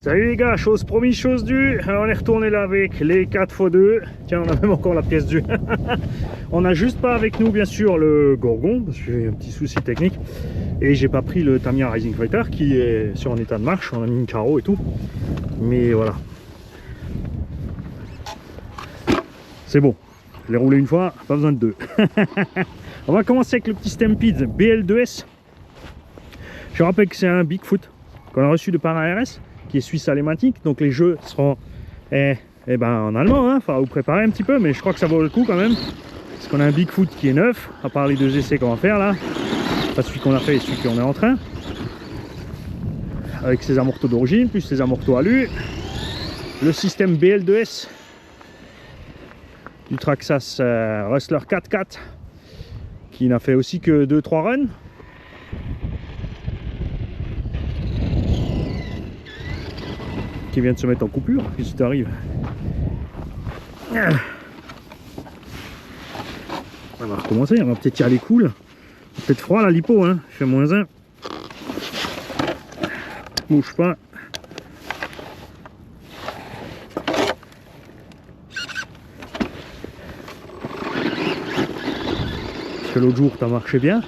Salut les gars, chose promise, chose due. On est retourné là avec les 4x2. Tiens, on a même encore la pièce due. On n'a juste pas avec nous bien sûr le Gorgon, parce que j'ai un petit souci technique. Et j'ai pas pris le Tamiya Rising Fighter qui est sur un état de marche. On a mis une carreau et tout. Mais voilà. C'est bon. Je l'ai roulé une fois, pas besoin de deux. On va commencer avec le petit Stampede BL2S. Je rappelle que c'est un Bigfoot qu'on a reçu de par ARS, qui est suisse alématique, donc les jeux seront en allemand, hein. Faudra vous préparer un petit peu, mais je crois que ça vaut le coup quand même, parce qu'on a un Bigfoot qui est neuf, à part les deux essais qu'on va faire là, pas celui qu'on a fait et celui qu'on est en train, avec ses amortos d'origine, plus ses amortos alu, le système BL2S du Traxxas Rustler 4x4, qui n'a fait aussi que 2-3 runs. Qui vient de se mettre en coupure, qu'est-ce qui t'arrive? On va recommencer, on va peut-être y aller cool. Peut-être froid la lipo, hein, il fait -1. Bouge pas. Parce que l'autre jour t'as marché bien.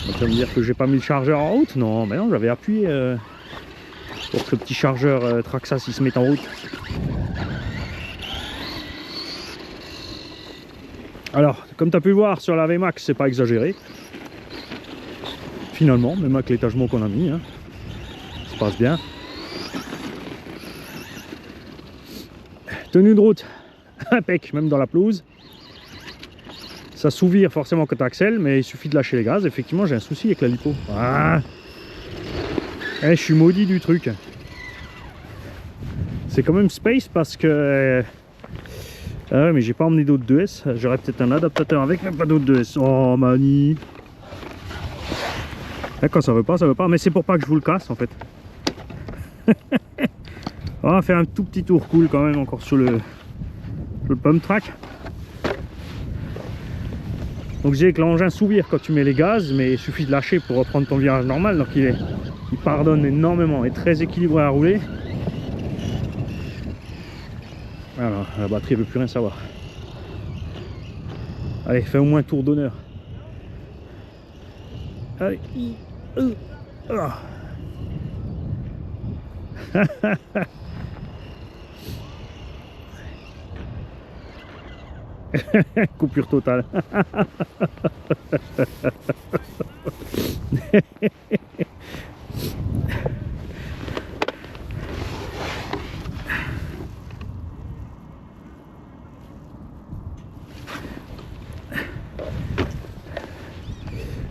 Tu vas me dire que j'ai pas mis le chargeur en route? Non, mais non, j'avais appuyé pour que le petit chargeur Traxxas il se mette en route. Alors, comme tu as pu voir sur la VMAX, c'est pas exagéré. Finalement, même avec l'étagement qu'on a mis, hein, ça se passe bien. Tenue de route, impec, même dans la pelouse. Ça s'ouvre forcément quand tu accèles, mais il suffit de lâcher les gaz. Effectivement, j'ai un souci avec la lipo. Ah, je suis maudit du truc. C'est quand même space parce que... Ah ouais, mais j'ai pas emmené d'autres 2S. J'aurais peut-être un adaptateur avec, mais pas d'autres 2S. Oh, mani. Là, quand ça veut pas, ça veut pas. Mais c'est pour pas que je vous le casse, en fait. On va faire un tout petit tour cool quand même, encore sur le pump track. Donc j'ai que l'engin s'ouvre quand tu mets les gaz, mais il suffit de lâcher pour reprendre ton virage normal. Donc il pardonne énormément et très équilibré à rouler. Voilà, la batterie ne veut plus rien savoir. Allez, fais au moins un tour d'honneur. Allez. Coupure totale.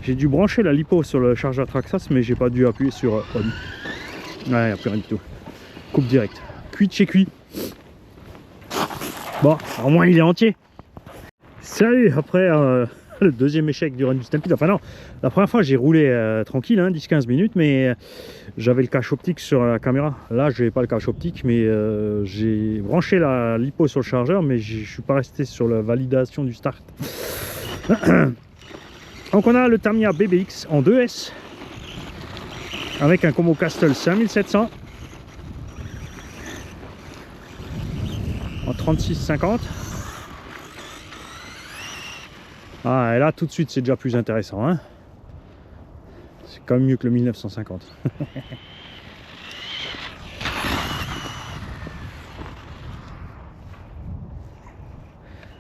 J'ai dû brancher la lipo sur le chargeur Traxxas, mais j'ai pas dû appuyer sur on. Ouais, il n'y a plus rien du tout. Coupe direct. Cuit de chez cuit. Bon, au moins il est entier. Salut, après le deuxième échec du run du Stampede. Enfin non, la première fois j'ai roulé tranquille, hein, 10-15 minutes, mais j'avais le cache optique sur la caméra. Là je n'avais pas le cache optique, mais j'ai branché la lipo sur le chargeur, mais je suis pas resté sur la validation du start. Donc on a le Tamiya BBX en 2S avec un combo Castle 5700 en 36,50. Ah, et là tout de suite c'est déjà plus intéressant, hein. C'est quand même mieux que le 1950.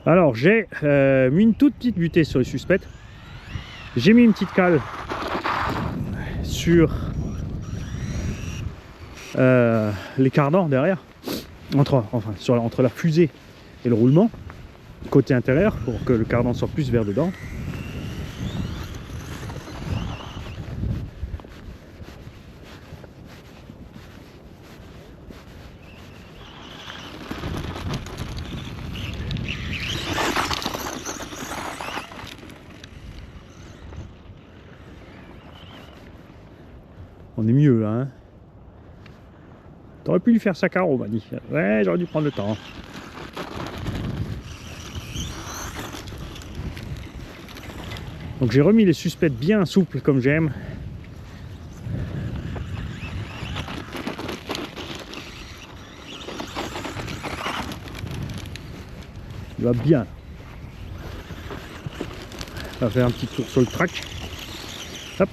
Alors j'ai mis une toute petite butée sur les suspects. J'ai mis une petite cale sur les cardans derrière, entre la fusée et le roulement, côté intérieur, pour que le cardan soit plus vers dedans. On est mieux là, hein. T'aurais pu lui faire sa carreau, m'a dit. Ouais, j'aurais dû prendre le temps. Donc j'ai remis les suspects bien souples comme j'aime. Il va bien. On va faire un petit tour sur le track. Hop.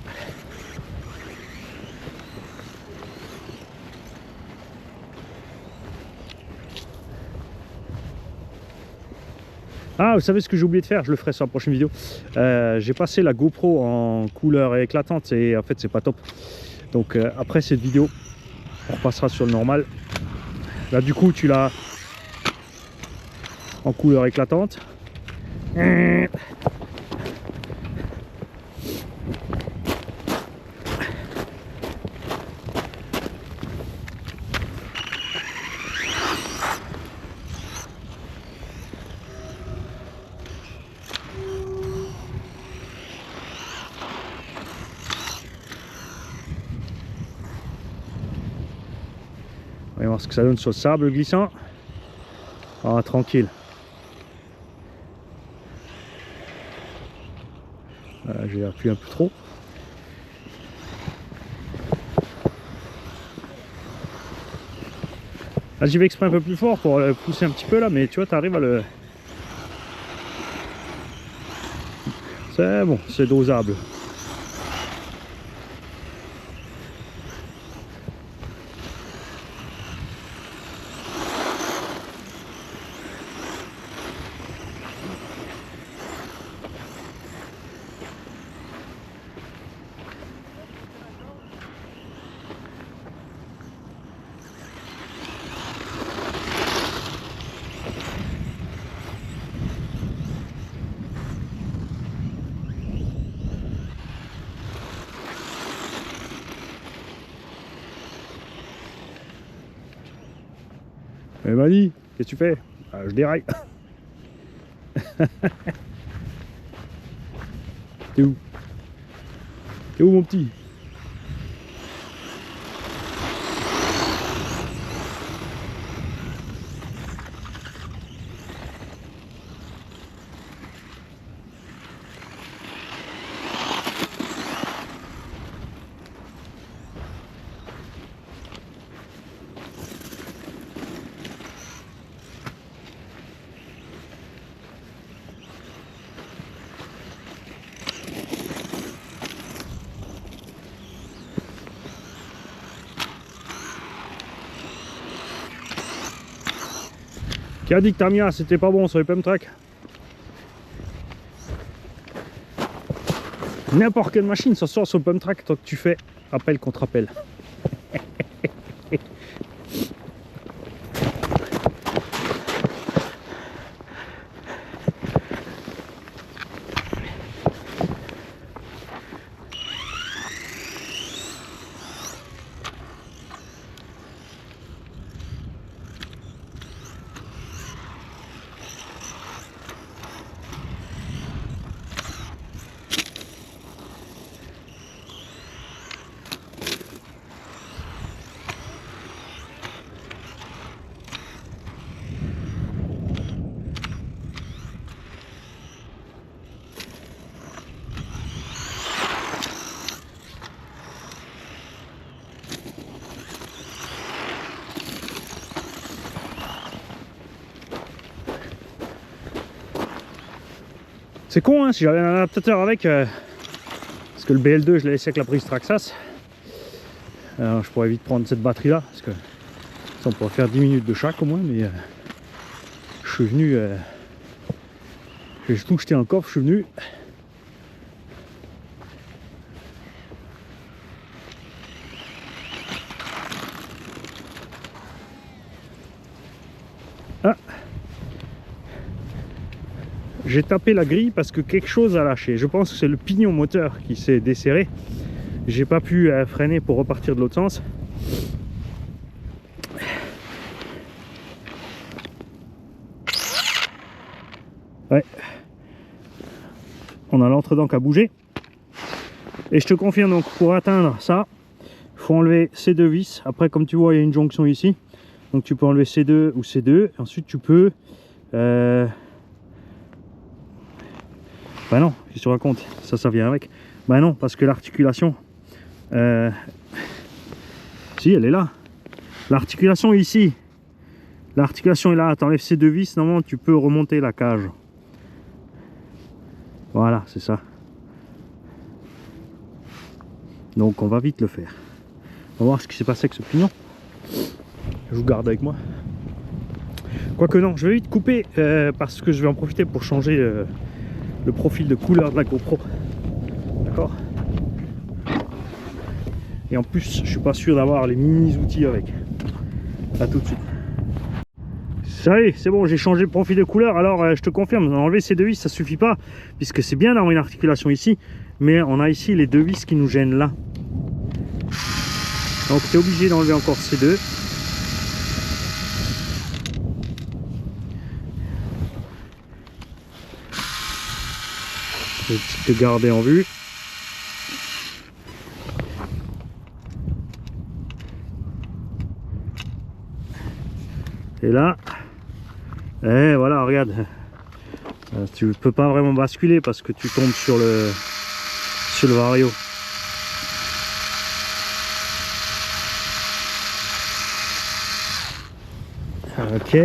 Ah, vous savez ce que j'ai oublié de faire, je le ferai sur la prochaine vidéo. J'ai passé la GoPro en couleur éclatante et en fait c'est pas top. Donc après cette vidéo, on repassera sur le normal. Là du coup tu l'as en couleur éclatante. On va voir ce que ça donne sur le sable glissant. Ah, tranquille. J'ai appuyé un peu trop. Là j'y vais exprès un peu plus fort pour le pousser un petit peu là, mais tu vois, tu arrives à le... C'est bon, c'est dosable. Eh Mani, qu'est-ce que tu fais? Ah, je déraille. T'es où? T'es où mon petit? Qui a dit que Tamiya c'était pas bon sur les pump track? N'importe quelle machine ça sort sur le pump track tant que tu fais appel contre appel. C'est con hein, si j'avais un adaptateur avec, parce que le BL2 je l'ai laissé avec la prise Traxxas. Alors, je pourrais vite prendre cette batterie là, parce que ça on pourrait faire 10 minutes de chaque au moins, mais je suis venu, j'ai tout jeté en coffre, je suis venu. Ah, j'ai tapé la grille parce que quelque chose a lâché. Je pense que c'est le pignon moteur qui s'est desserré. J'ai pas pu freiner pour repartir de l'autre sens. Ouais. On a l'entredent qui a bougé. Et je te confirme donc pour atteindre ça, il faut enlever ces deux vis. Après comme tu vois il y a une jonction ici. Donc tu peux enlever C2 ou C2. Et ensuite tu peux... Bah non, qu'est-ce que tu racontes? Ça vient avec. Bah non, parce que l'articulation... Si, elle est là. L'articulation est ici. L'articulation est là. T'enlèves ces deux vis, normalement tu peux remonter la cage. Voilà, c'est ça. Donc on va vite le faire. On va voir ce qui s'est passé avec ce pignon. Je vous garde avec moi. Quoique non, je vais vite couper parce que je vais en profiter pour changer le profil de couleur de la GoPro. D'accord? Et en plus, je suis pas sûr d'avoir les mini outils avec. A tout de suite. Ça y est, c'est bon, j'ai changé le profil de couleur. Alors je te confirme, enlever ces deux vis ça suffit pas, puisque c'est bien d'avoir une articulation ici, mais on a ici les deux vis qui nous gênent là. Donc tu es obligé d'enlever encore ces deux. Je vais te garder en vue. Et là, et voilà, regarde, tu peux pas vraiment basculer parce que tu tombes sur le vario. Ok.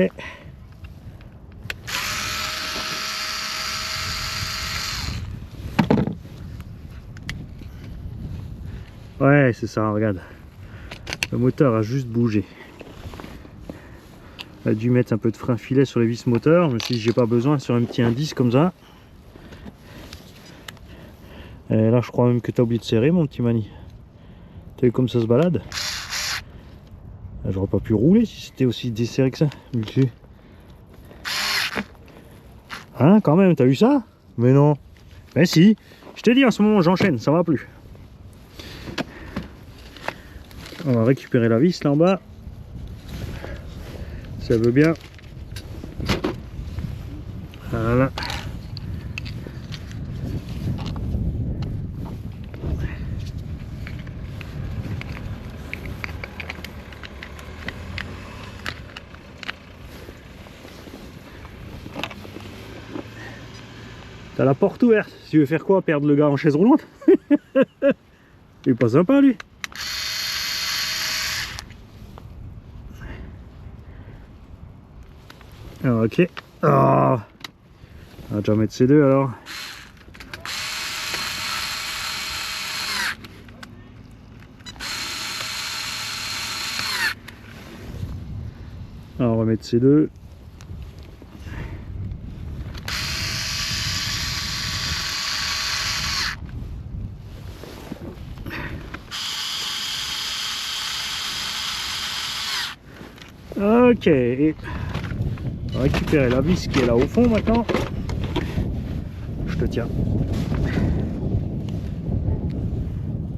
Ouais, c'est ça, regarde. Le moteur a juste bougé. J'ai dû mettre un peu de frein filet sur les vis moteurs. Je me suis dit, j'ai pas besoin sur un petit indice comme ça. Et là, je crois même que tu as oublié de serrer, mon petit Mani. T'as vu comme ça se balade? J'aurais pas pu rouler si c'était aussi desserré que ça. Hein, quand même, t'as vu ça? Mais non. Mais si. Je t'ai dit, en ce moment, j'enchaîne, ça va plus. On va récupérer la vis là en bas. Si elle veut bien. Voilà. T'as la porte ouverte. Si tu veux faire quoi? Perdre le gars en chaise roulante? Il est pas sympa lui. Alors, ok. Oh. On va déjà mettre ces deux alors. Alors, on va mettre ces deux. Ok. Et on va récupérer la vis qui est là au fond maintenant. Je te tiens.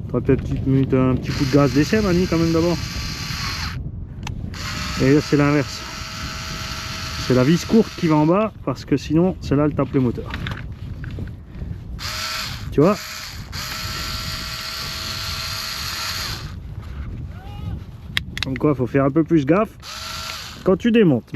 Tu vas peut-être mettre un petit coup de gaz d'essai, Mani, quand même d'abord. Et là, c'est l'inverse. C'est la vis courte qui va en bas parce que sinon, celle-là, elle tape le moteur. Tu vois? Comme quoi, il faut faire un peu plus gaffe quand tu démontes.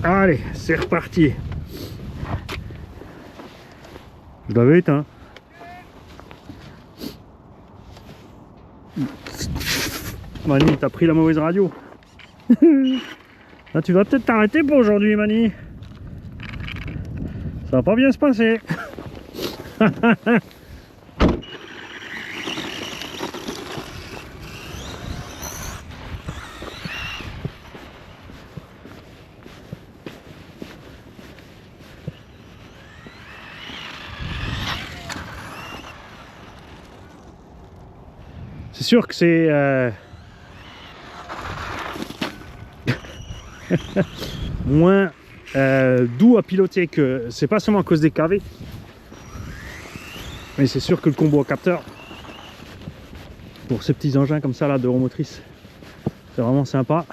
Allez, c'est reparti. Je l'avais éteint. Mani, t'as pris la mauvaise radio. Là, tu vas peut-être t'arrêter pour aujourd'hui, Mani. Ça va pas bien se passer. C'est sûr que c'est moins doux à piloter, que c'est pas seulement à cause des KV, mais c'est sûr que le combo à capteur pour ces petits engins comme ça là de roue motrice, c'est vraiment sympa.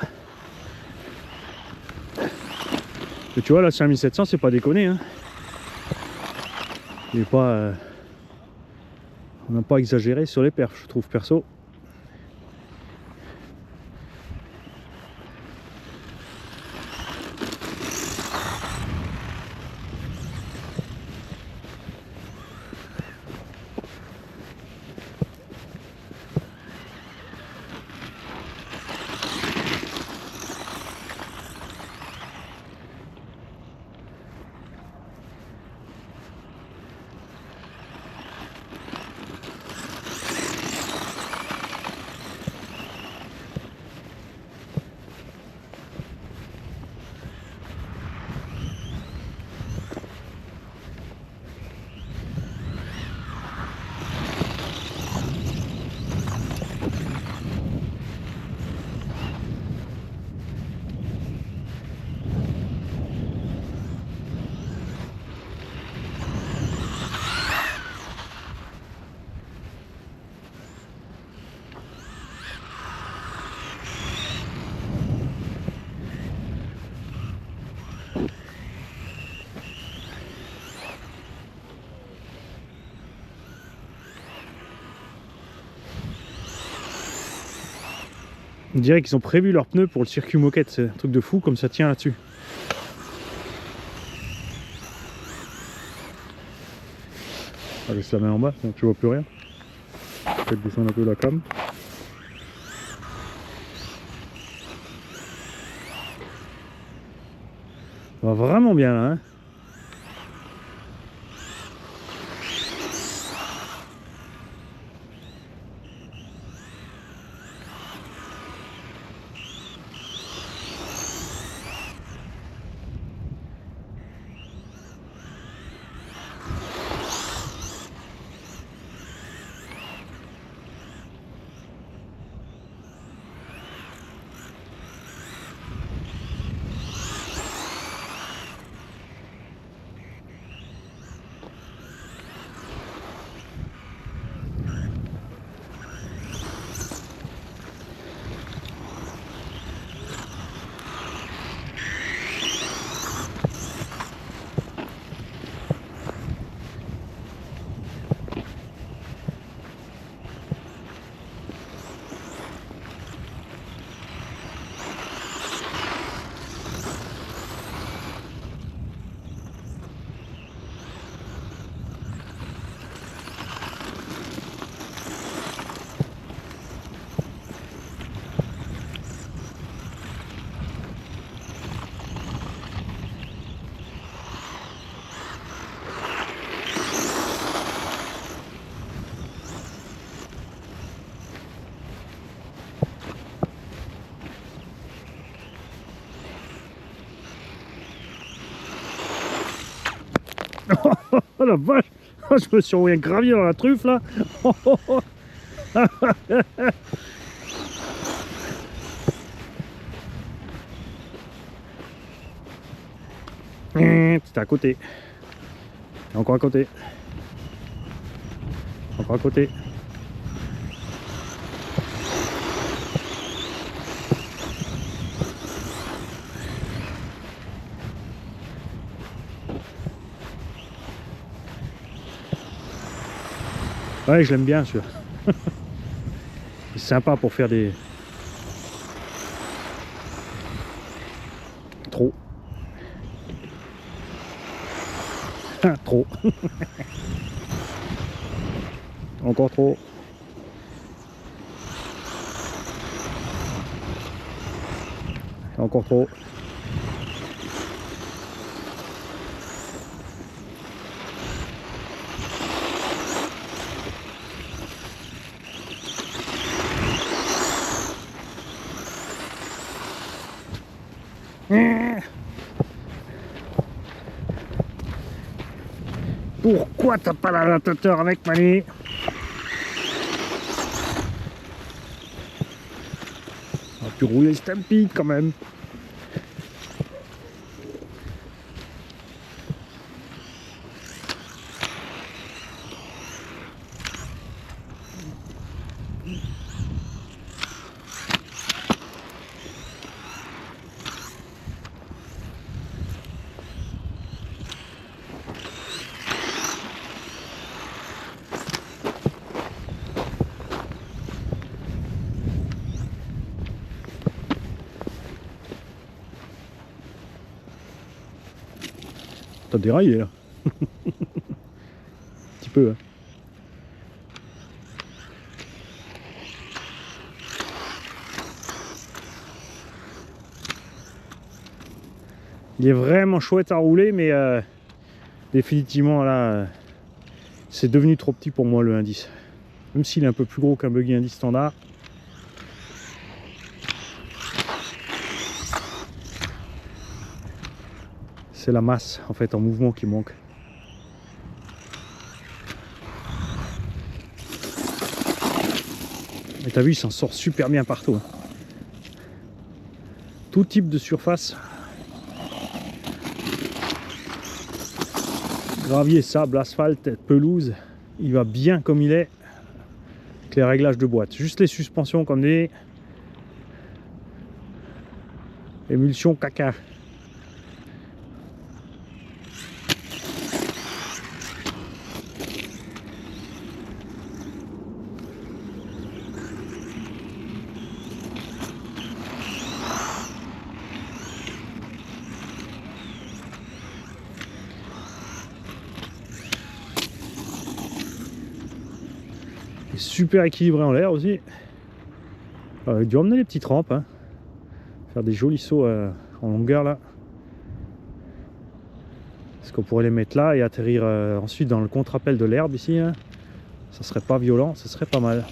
Et tu vois là, c'est un 1700, c'est pas déconné hein. Il est pas On n'a pas exagéré sur les perfs, je trouve, perso. On dirait qu'ils ont prévu leurs pneus pour le circuit moquette, c'est un truc de fou comme ça tient là-dessus. Ah, je laisse la main en bas, donc je vois plus rien. Peut-être descendre un peu la cam. Ça va vraiment bien là, hein. Oh la vache, je me suis envoyé un gravier dans la truffe là. C'était à côté. Encore à côté. Encore à côté. Ouais, je l'aime bien celui-là. C'est sympa pour faire des... Trop. Trop. Encore trop. Encore trop. Pourquoi t'as pas l'adaptateur avec, Mani? On a pu rouler le Stampede quand même. Ça déraille là. Un petit peu. Hein. Il est vraiment chouette à rouler, mais définitivement là, c'est devenu trop petit pour moi le indice. Même s'il est un peu plus gros qu'un buggy indice standard. C'est la masse en fait en mouvement qui manque. Et t'as vu, il s'en sort super bien partout. Hein. Tout type de surface. Gravier, sable, asphalte, pelouse, il va bien comme il est. Avec les réglages de boîte. Juste les suspensions comme des émulsions caca. Super équilibré en l'air aussi. Il dû emmener les petites rampes, hein. Faire des jolis sauts en longueur là. Est-ce qu'on pourrait les mettre là et atterrir ensuite dans le contre-appel de l'herbe ici, hein. Ça serait pas violent, ça serait pas mal.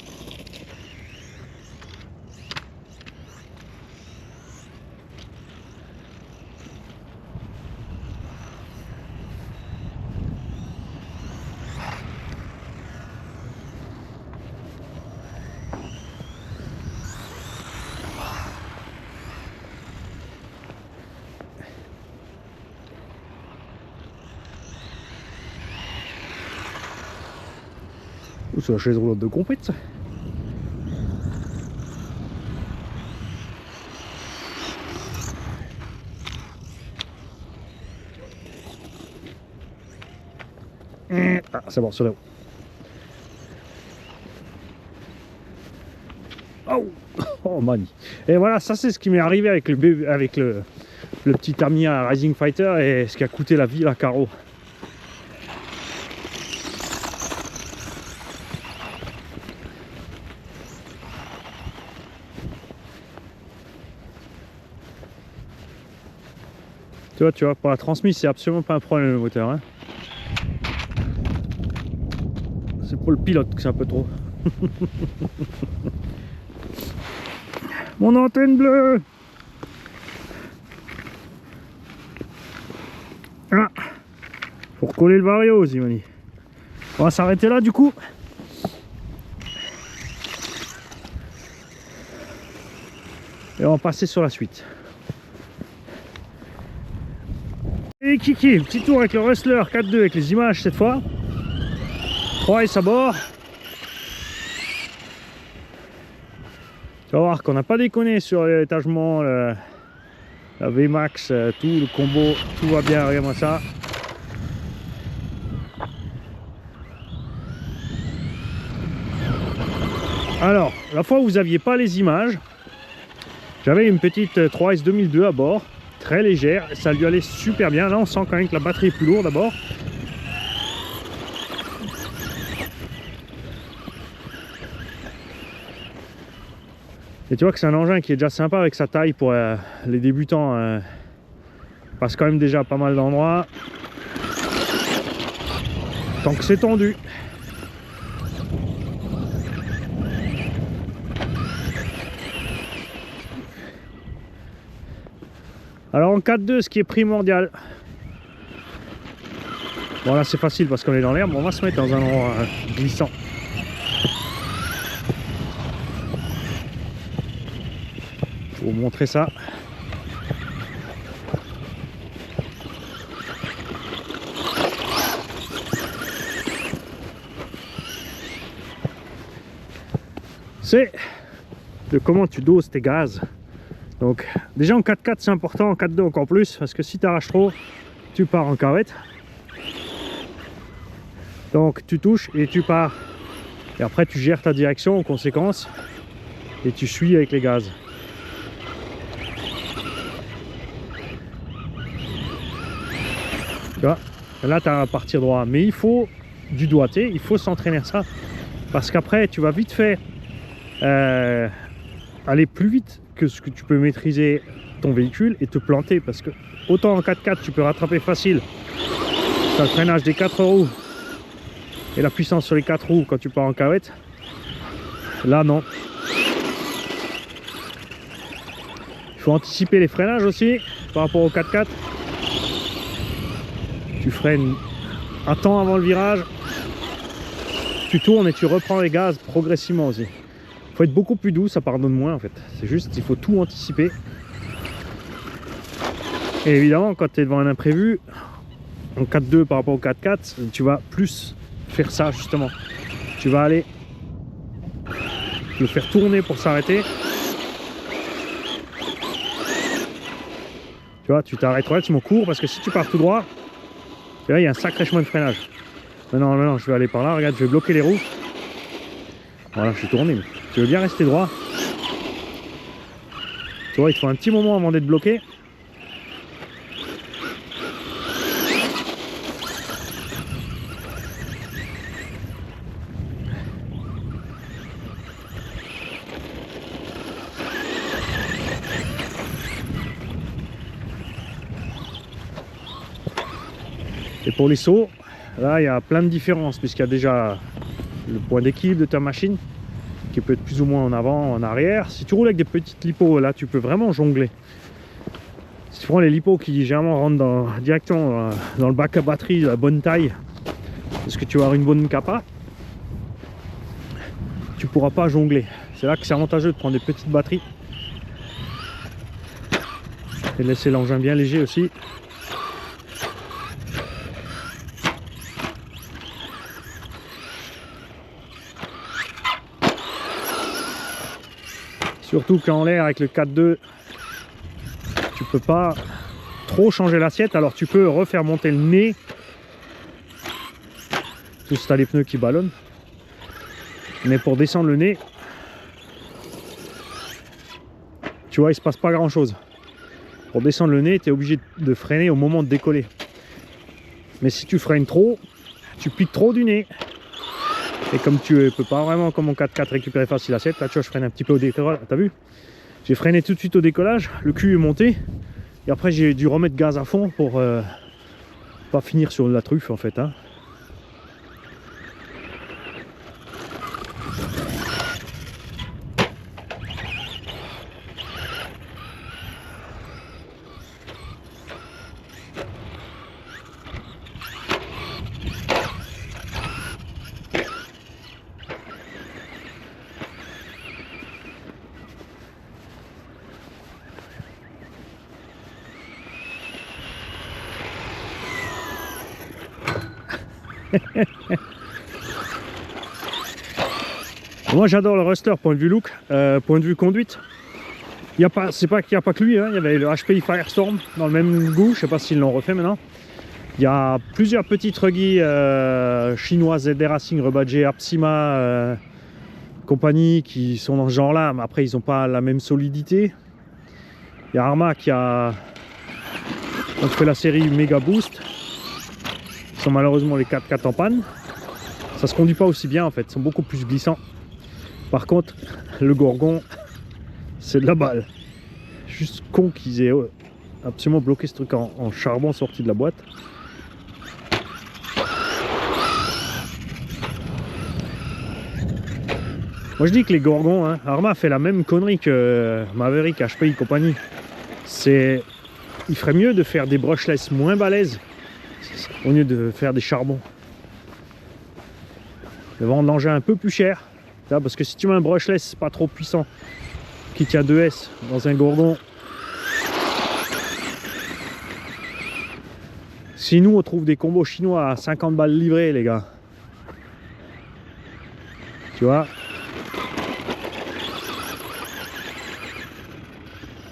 C'est la chaise roulante de compète ça. Ah, c'est bon, c'est là-haut. Oh, oh mani. Et voilà, ça c'est ce qui m'est arrivé avec le petit Tamiya Rising Fighter et ce qui a coûté la vie à Caro. Tu vois, pour la transmise, c'est absolument pas un problème le moteur. Hein. C'est pour le pilote que c'est un peu trop. Mon antenne bleue. Ah, pour coller le Vario, Zimani. On va s'arrêter là du coup. Et on va passer sur la suite. Et Kiki, petit tour avec le Rustler 4.2 avec les images cette fois. 3S à bord. Tu vas voir qu'on n'a pas déconné sur l'étagement, la VMAX, tout le combo, tout va bien, regarde-moi ça. Alors, la fois où vous n'aviez pas les images, j'avais une petite 3S 2002 à bord. Très légère, ça lui allait super bien. Là on sent quand même que la batterie est plus lourde d'abord. Et tu vois que c'est un engin qui est déjà sympa avec sa taille pour les débutants. Passe quand même déjà pas mal d'endroits. Tant que c'est tendu. Alors en 4.2, ce qui est primordial, bon là c'est facile parce qu'on est dans l'herbe, on va se mettre dans un endroit glissant. Pour vous montrer ça. C'est de comment tu doses tes gaz. Donc déjà en 4x4 c'est important, en 4x2 encore plus, parce que si tu arraches trop, tu pars en cavette. Donc tu touches et tu pars. Et après tu gères ta direction en conséquence. Et tu suis avec les gaz. Tu vois, Là, tu as un partir droit. Mais il faut du doigté, il faut s'entraîner à ça. Parce qu'après, tu vas vite fait aller plus vite que ce que tu peux maîtriser ton véhicule et te planter. Parce que autant en 4x4, tu peux rattraper facile. Tu as le freinage des 4 roues et la puissance sur les 4 roues quand tu pars en cavette. Là, non. Il faut anticiper les freinages aussi par rapport au 4x4. Tu freines un temps avant le virage. Tu tournes et tu reprends les gaz progressivement aussi. Il faut être beaucoup plus doux, ça pardonne moins en fait. C'est juste, il faut tout anticiper. Et évidemment, quand tu es devant un imprévu, en 4.2 par rapport au 4x4, tu vas plus faire ça justement. Tu vas aller le faire tourner pour s'arrêter. Tu vois, tu t'arrêtes relativement court parce que si tu pars tout droit, tu vois, il y a un sacré chemin de freinage. Maintenant, je vais aller par là. Regarde, je vais bloquer les roues. Voilà, je suis tourné. Mais tu veux bien rester droit. Tu vois, il te faut un petit moment avant d'être bloqué. Et pour les sauts, là il y a plein de différences puisqu'il y a déjà le point d'équilibre de ta machine qui peut être plus ou moins en avant, en arrière. Si tu roules avec des petites lipos, là tu peux vraiment jongler. Si tu prends les lipos qui généralement rentrent directement dans le bac à batterie de la bonne taille, parce que tu vas avoir une bonne capa, tu pourras pas jongler. C'est là que c'est avantageux de prendre des petites batteries et de laisser l'engin bien léger aussi. Surtout qu'en l'air avec le 4.2, tu peux pas trop changer l'assiette, alors tu peux refaire monter le nez. Tout si tu as les pneus qui ballonnent. Mais pour descendre le nez, tu vois, il se passe pas grand chose. Pour descendre le nez, tu es obligé de freiner au moment de décoller. Mais si tu freines trop, tu piques trop du nez. Et comme tu ne peux pas vraiment, comme mon 4x4, récupérer facile l'assiette, là tu vois, je freine un petit peu au décollage. T'as vu? J'ai freiné tout de suite au décollage, le cul est monté. Et après j'ai dû remettre gaz à fond pour pas finir sur la truffe en fait. Hein. Moi j'adore le Rustler point de vue look, point de vue conduite. C'est pas qu'il n'y a pas que lui, hein. Il y avait le HPI Firestorm dans le même goût, je sais pas s'ils l'ont refait maintenant. Il y a plusieurs petites ruggies chinoises, ZD Racing, rebadgées, Apsima, compagnie qui sont dans ce genre là, mais après ils n'ont pas la même solidité. Il y a Arma qui a donc fait la série Mega Boost. Ils sont malheureusement les 4x4 en panne. Ça se conduit pas aussi bien en fait, ils sont beaucoup plus glissants. Par contre, le Gorgon, c'est de la balle. Juste con qu'ils aient absolument bloqué ce truc en charbon sorti de la boîte. Moi je dis que les Gorgons, hein, Arma fait la même connerie que Maverick, HPI compagnie. Il ferait mieux de faire des brushless moins balèzes au lieu de faire des charbons. De vendre l'engin un peu plus cher. Parce que si tu mets un brushless pas trop puissant qui tient 2S dans un Gorgon, si nous on trouve des combos chinois à 50 balles livrés les gars, tu vois,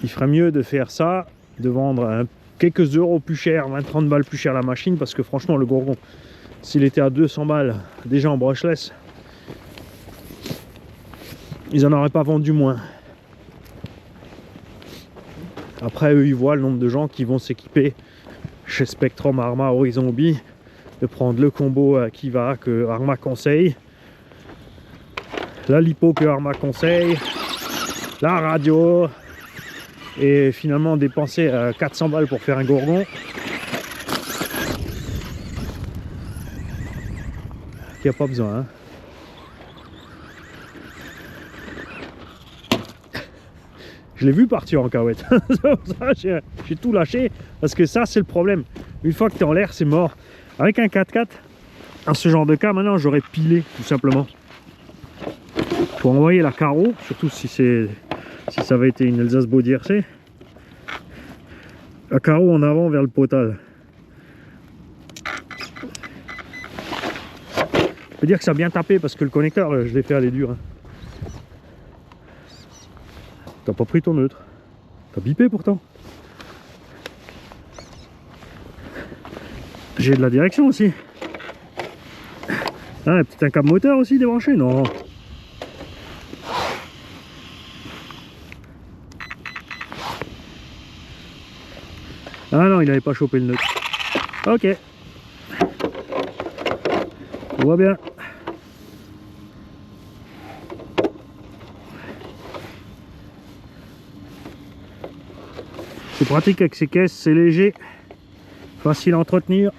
il ferait mieux de faire ça, de vendre quelques euros plus cher, 20-30 balles plus cher la machine, parce que franchement le Gorgon, s'il était à 200 balles déjà en brushless, ils en auraient pas vendu moins. Après eux ils voient le nombre de gens qui vont s'équiper chez Spectrum, Arma, Horizon Hobby de prendre le combo qui va, que Arma conseille, la lipo que Arma conseille, la radio, et finalement dépenser 400 balles pour faire un gourgon. Il n'y a pas besoin. Hein. Je l'ai vu partir en cahuète. J'ai tout lâché parce que ça c'est le problème. Une fois que tu es en l'air, c'est mort. Avec un 4x4, dans ce genre de cas, maintenant j'aurais pilé tout simplement. Pour envoyer la carreau, surtout si ça avait été une Alsace Body RC, la carreau en avant vers le potal. Je peux dire que ça a bien tapé parce que le connecteur, je l'ai fait aller dur. Hein. T'as pas pris ton neutre. T'as bipé pourtant. J'ai de la direction aussi. Ah, peut-être un câble moteur aussi débranché? Non. Ah non, il n'avait pas chopé le neutre. Ok. On voit bien. C'est pratique avec ces caisses, c'est léger, facile à entretenir.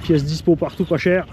Pièces dispo partout, pas cher.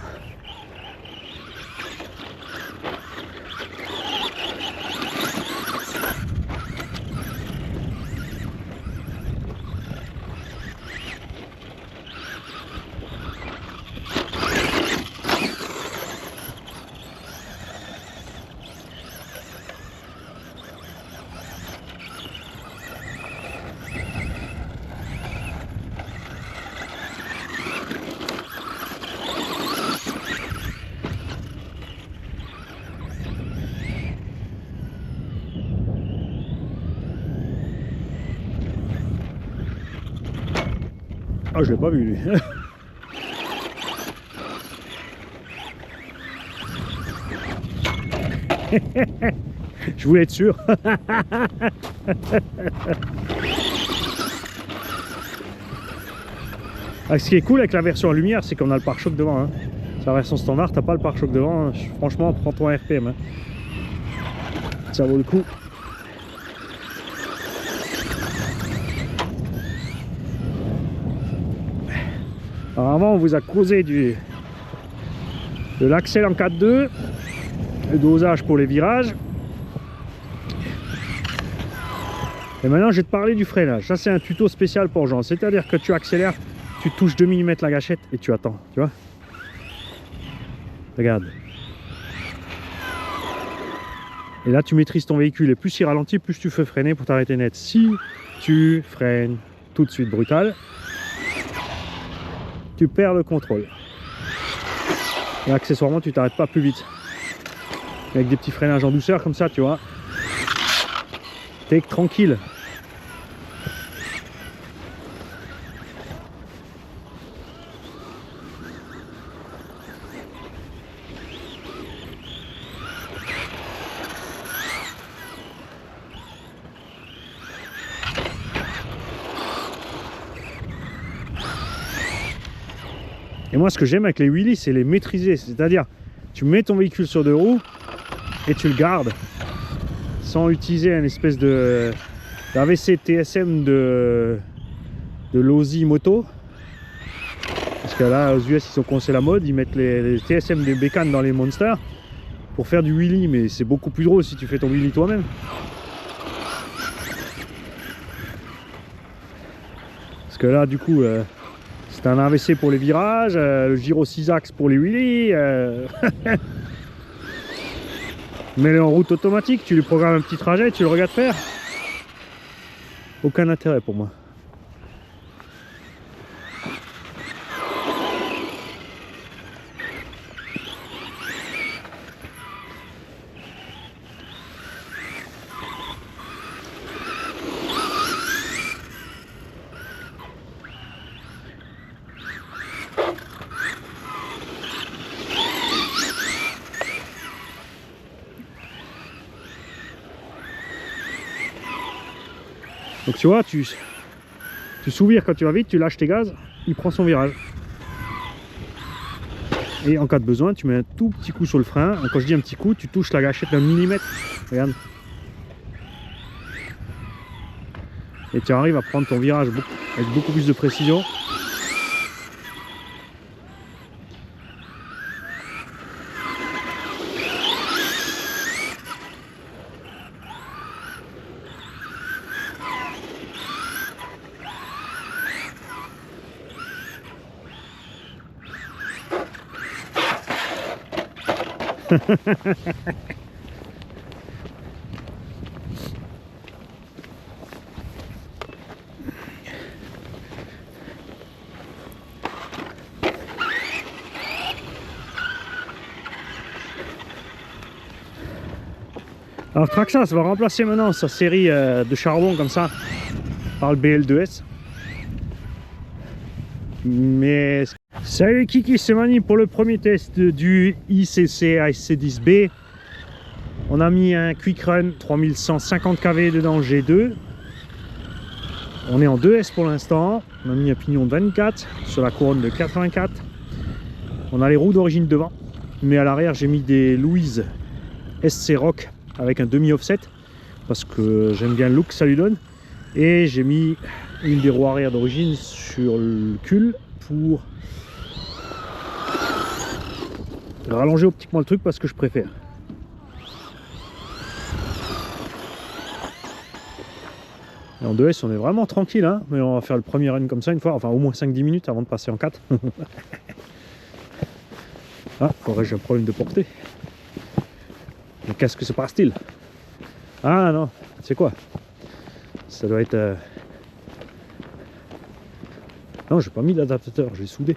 Ah, je l'ai pas vu lui. Je voulais être sûr. Ah, ce qui est cool avec la version lumière, c'est qu'on a le pare-choc devant. Hein. C'est la version standard, t'as pas le pare-choc devant. Hein. Franchement, prends-toi un RPM. Hein. Ça vaut le coup. Alors avant, on vous a causé de l'axel en 4.2, le dosage pour les virages. Et maintenant, je vais te parler du freinage. Ça, c'est un tuto spécial pour gens. C'est-à-dire que tu accélères, tu touches 2 mm la gâchette et tu attends. Tu vois? Regarde. Et là, tu maîtrises ton véhicule. Et plus il ralentit, plus tu fais freiner pour t'arrêter net. Si tu freines tout de suite brutal, tu perds le contrôle. Et accessoirement, tu t'arrêtes pas plus vite. Avec des petits freinages en douceur comme ça, tu vois. T'es tranquille. Et moi, ce que j'aime avec les wheelies, c'est les maîtriser. C'est-à-dire, tu mets ton véhicule sur 2 roues et tu le gardes sans utiliser une espèce d'AVC TSM de Losi Moto. Parce que là, aux US, ils ont commencé la mode. Ils mettent les TSM des bécanes dans les monsters pour faire du wheelie. Mais c'est beaucoup plus drôle si tu fais ton wheelie toi-même. Parce que là, du coup... c'est un AVC pour les virages, le gyro 6 axes pour les wheelies. Mets-le en route automatique, tu lui programmes un petit trajet, tu le regardes faire. Aucun intérêt pour moi. Donc tu vois, Tu souvires quand tu vas vite, tu lâches tes gaz, il prend son virage. Et en cas de besoin, tu mets un tout petit coup sur le frein. Quand je dis un petit coup, tu touches la gâchette d'un millimètre. Regarde. Et tu arrives à prendre ton virage avec beaucoup plus de précision. Alors Traxxas va remplacer maintenant sa série de charbon comme ça par le BL2S. Mais salut Kiki, c'est Mani pour le premier test du ICC ASC10B. On a mis un Quick Run 3150 kV dedans le G2. On est en 2S pour l'instant. On a mis un pignon de 24 sur la couronne de 84. On a les roues d'origine devant, mais à l'arrière j'ai mis des Louise SC Rock avec un demi offset parce que j'aime bien le look que ça lui donne. Et j'ai mis une des roues arrière d'origine sur le cul pour rallonger optiquement le truc parce que je préfère. Et en 2S on est vraiment tranquille, hein, mais on va faire le premier run comme ça une fois, enfin au moins 5-10 minutes avant de passer en 4. Ah, j'ai un problème de portée. Mais qu'est-ce que se passe-t-il? Ah non, c'est quoi? Ça doit être... Non, j'ai pas mis l'adaptateur, j'ai soudé.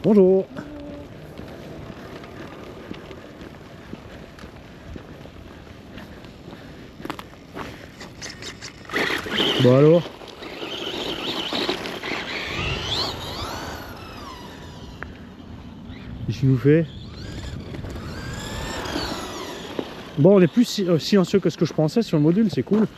Bonjour. Bon alors. Qu'est-ce qu'il nous fait? Bon, on est plus silencieux que ce que je pensais sur le module, c'est cool.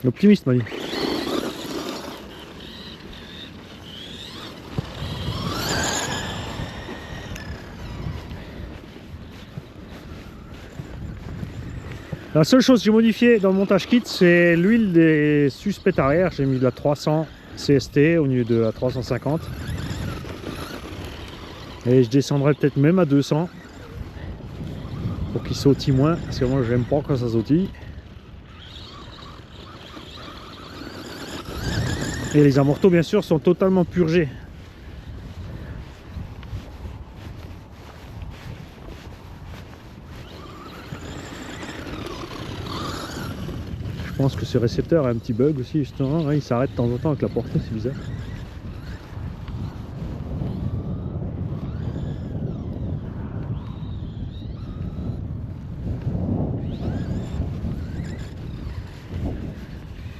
Optimiste, Mani. La seule chose que j'ai modifiée dans le montage kit, c'est l'huile des suspects arrière. J'ai mis de la 300 CST au lieu de la 350. Et je descendrai peut-être même à 200 pour qu'il sautille moins, parce que moi j'aime pas quand ça sautille. Et les amortos bien sûr sont totalement purgés. Je pense que ce récepteur a un petit bug aussi justement, ouais, il s'arrête de temps en temps avec la portée, c'est bizarre.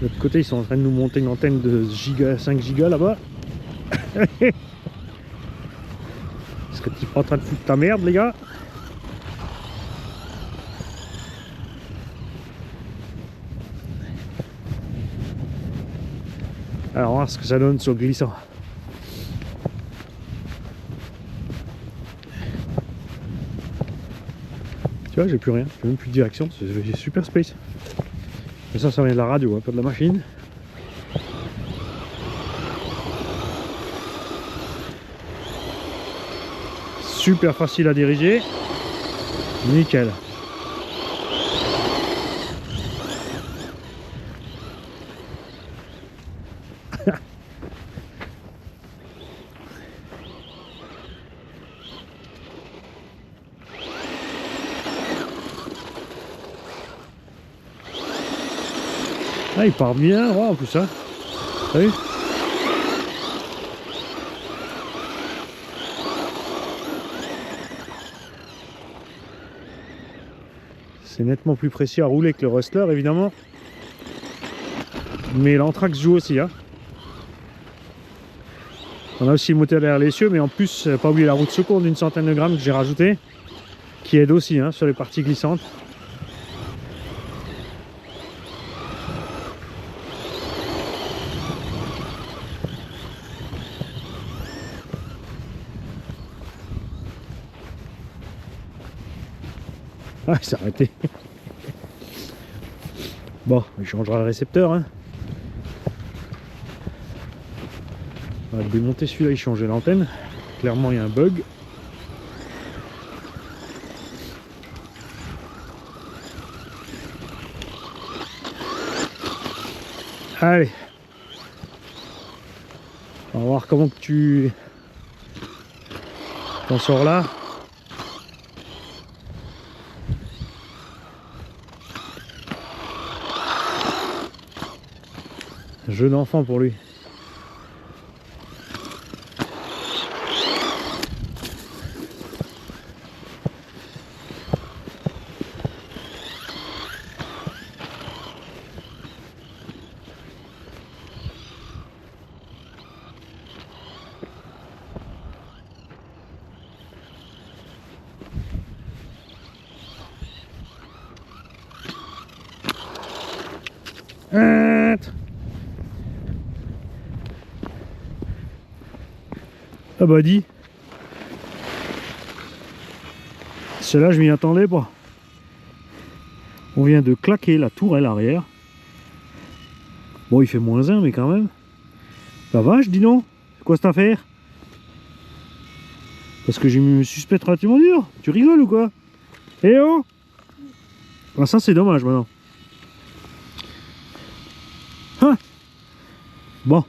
De l'autre côté, ils sont en train de nous monter une antenne de 5 gigas là-bas. Est-ce que tu es pas en train de foutre ta merde, les gars? Alors, on va voir ce que ça donne sur le glissant. Tu vois, j'ai plus rien, j'ai même plus de direction, c'est super space. Et ça vient de la radio, hein, pas de la machine. Super facile à diriger. Nickel. Ah, il part bien droit en plus, hein. T'as vu? C'est nettement plus précis à rouler que le Rustler évidemment. Mais l'Anthrax joue aussi. Hein. On a aussi le moteur derrière l'essieu, mais en plus, pas oublier la roue de secours d'une centaine de grammes que j'ai rajouté, qui aide aussi hein, sur les parties glissantes. Ah, il s'est arrêté. Bon, il changera le récepteur. Hein. On va démonter celui-là, il changeait l'antenne. Clairement, il y a un bug. Allez. On va voir comment que tu t'en sors là. Jeu d'enfant pour lui. Ah bah dis. Celle-là je m'y attendais pas. On vient de claquer la tourelle arrière. Bon il fait -1 mais quand même. La vache dis donc. C'est quoi cette affaire? Parce que j'ai mis me suspecte relativement dur. Tu rigoles ou quoi? Eh oh. Ah ça c'est dommage maintenant. Hein. Bon.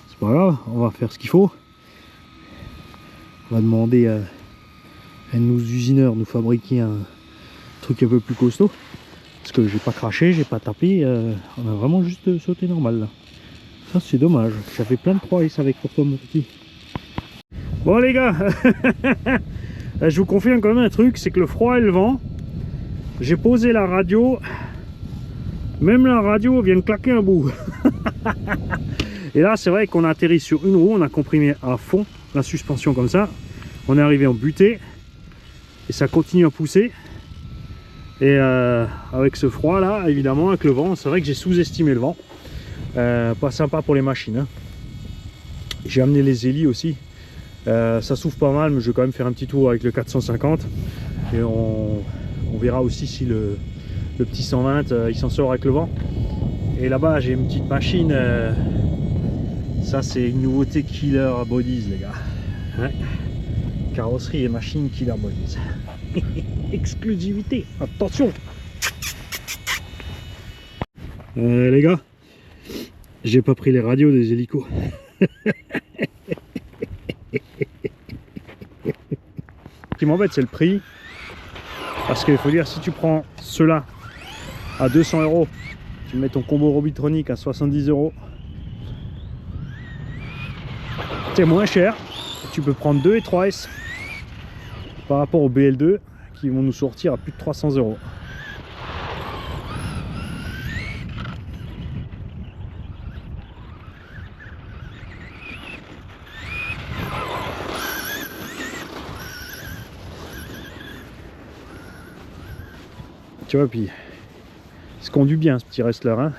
C'est pas grave. On va faire ce qu'il faut. On va demander à nos usineurs de nous fabriquer un truc un peu plus costaud. Parce que j'ai pas craché, j'ai pas tapé. On a vraiment juste sauté normal là. Ça c'est dommage. J'avais plein de 3S avec pour toi mon petit. Bon les gars, je vous confirme quand même un truc, c'est que le froid et le vent, j'ai posé la radio. Même la radio vient de claquer un bout. Et là c'est vrai qu'on a atterri sur une roue, on a comprimé à fond la suspension comme ça, on est arrivé en butée et ça continue à pousser et avec ce froid là évidemment avec le vent, c'est vrai que j'ai sous-estimé le vent, pas sympa pour les machines hein. J'ai amené les hélis aussi, ça souffle pas mal mais je vais quand même faire un petit tour avec le 450 et on verra aussi si le petit 120 il s'en sort avec le vent. Et là-bas j'ai une petite machine, ça c'est une nouveauté Killer Bodies les gars. Ouais. Carrosserie et machine Killer Bodies. Exclusivité, attention. Les gars, j'ai pas pris les radios des hélicos. Ce qui m'embête c'est le prix. Parce qu'il faut dire, si tu prends ceux-là à 200 €, tu mets ton combo Robitronic à 70 €. C'est moins cher. Tu peux prendre 2 et 3S par rapport au BL2 qui vont nous sortir à plus de 300 €. Tu vois, puis il se conduit bien ce petit Rustler hein.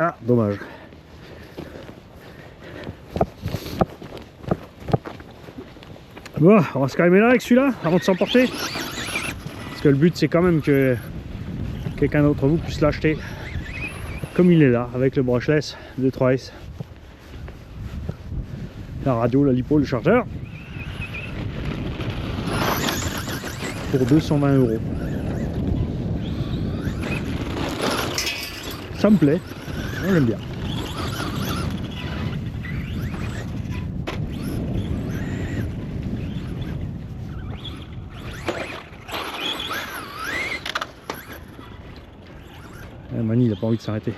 Ah, dommage. Bon, on va se calmer là avec celui-là avant de s'emporter. Parce que le but c'est quand même que quelqu'un d'entre vous puisse l'acheter comme il est là, avec le brushless de 3S. La radio, la lipo, le chargeur. Pour 220 €. Ça me plaît, moi j'aime bien. Mani il a pas envie de s'arrêter.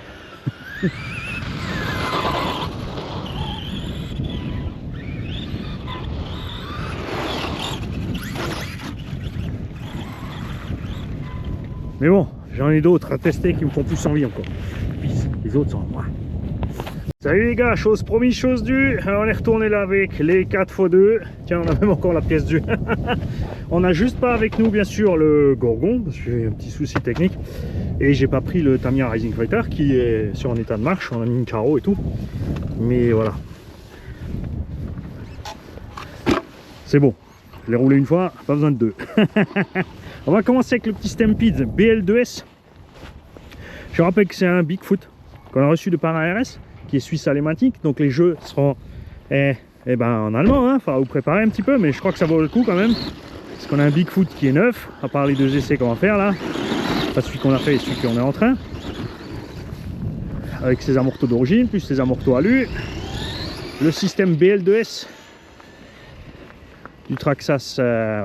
Mais bon, j'en ai d'autres à tester qui me font plus envie encore. Les autres sont à moi. Salut les gars, chose promise, chose due. Alors on est retourné là avec les 4x2. Tiens, on a même encore la pièce due. On n'a juste pas avec nous bien sûr le Gorgon, parce que j'ai un petit souci technique. Et j'ai pas pris le Tamiya Rising Fighter qui est sur un état de marche. On a mis une carreau et tout. Mais voilà. C'est bon. Je l'ai roulé une fois, pas besoin de deux. On va commencer avec le petit Stampede BL2S. Je rappelle que c'est un Bigfoot qu'on a reçu de par ARS, qui est suisse alématique. Donc les jeux seront en allemand, hein. Faudra vous préparer un petit peu, mais je crois que ça vaut le coup quand même. Parce qu'on a un Bigfoot qui est neuf, à part les deux essais qu'on va faire là. Pas celui qu'on a fait et celui qu'on est en train. Avec ses amortos d'origine, plus ses amortos alu. Le système BL2S du Traxxas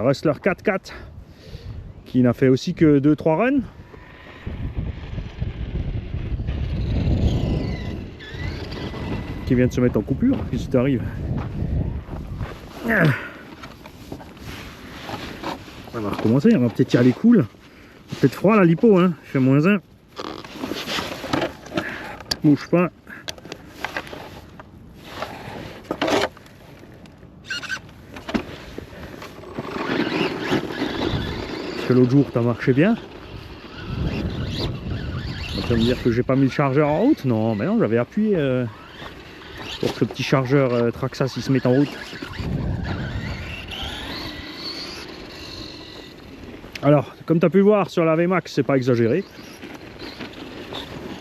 Rustler 4x4 qui n'a fait aussi que 2-3 runs. Qui vient de se mettre en coupure. Qu'est-ce qui t'arrive? On va recommencer, on va peut-être y aller cool. Peut-être froid la lipo, hein. Il fait -1. Bouge pas. Parce que l'autre jour t'as marché bien. Ça veut dire que j'ai pas mis le chargeur en route? Non, mais non, j'avais appuyé pour que le petit chargeur Traxxas il se mette en route. Alors, comme tu as pu voir sur la VMAX, c'est pas exagéré.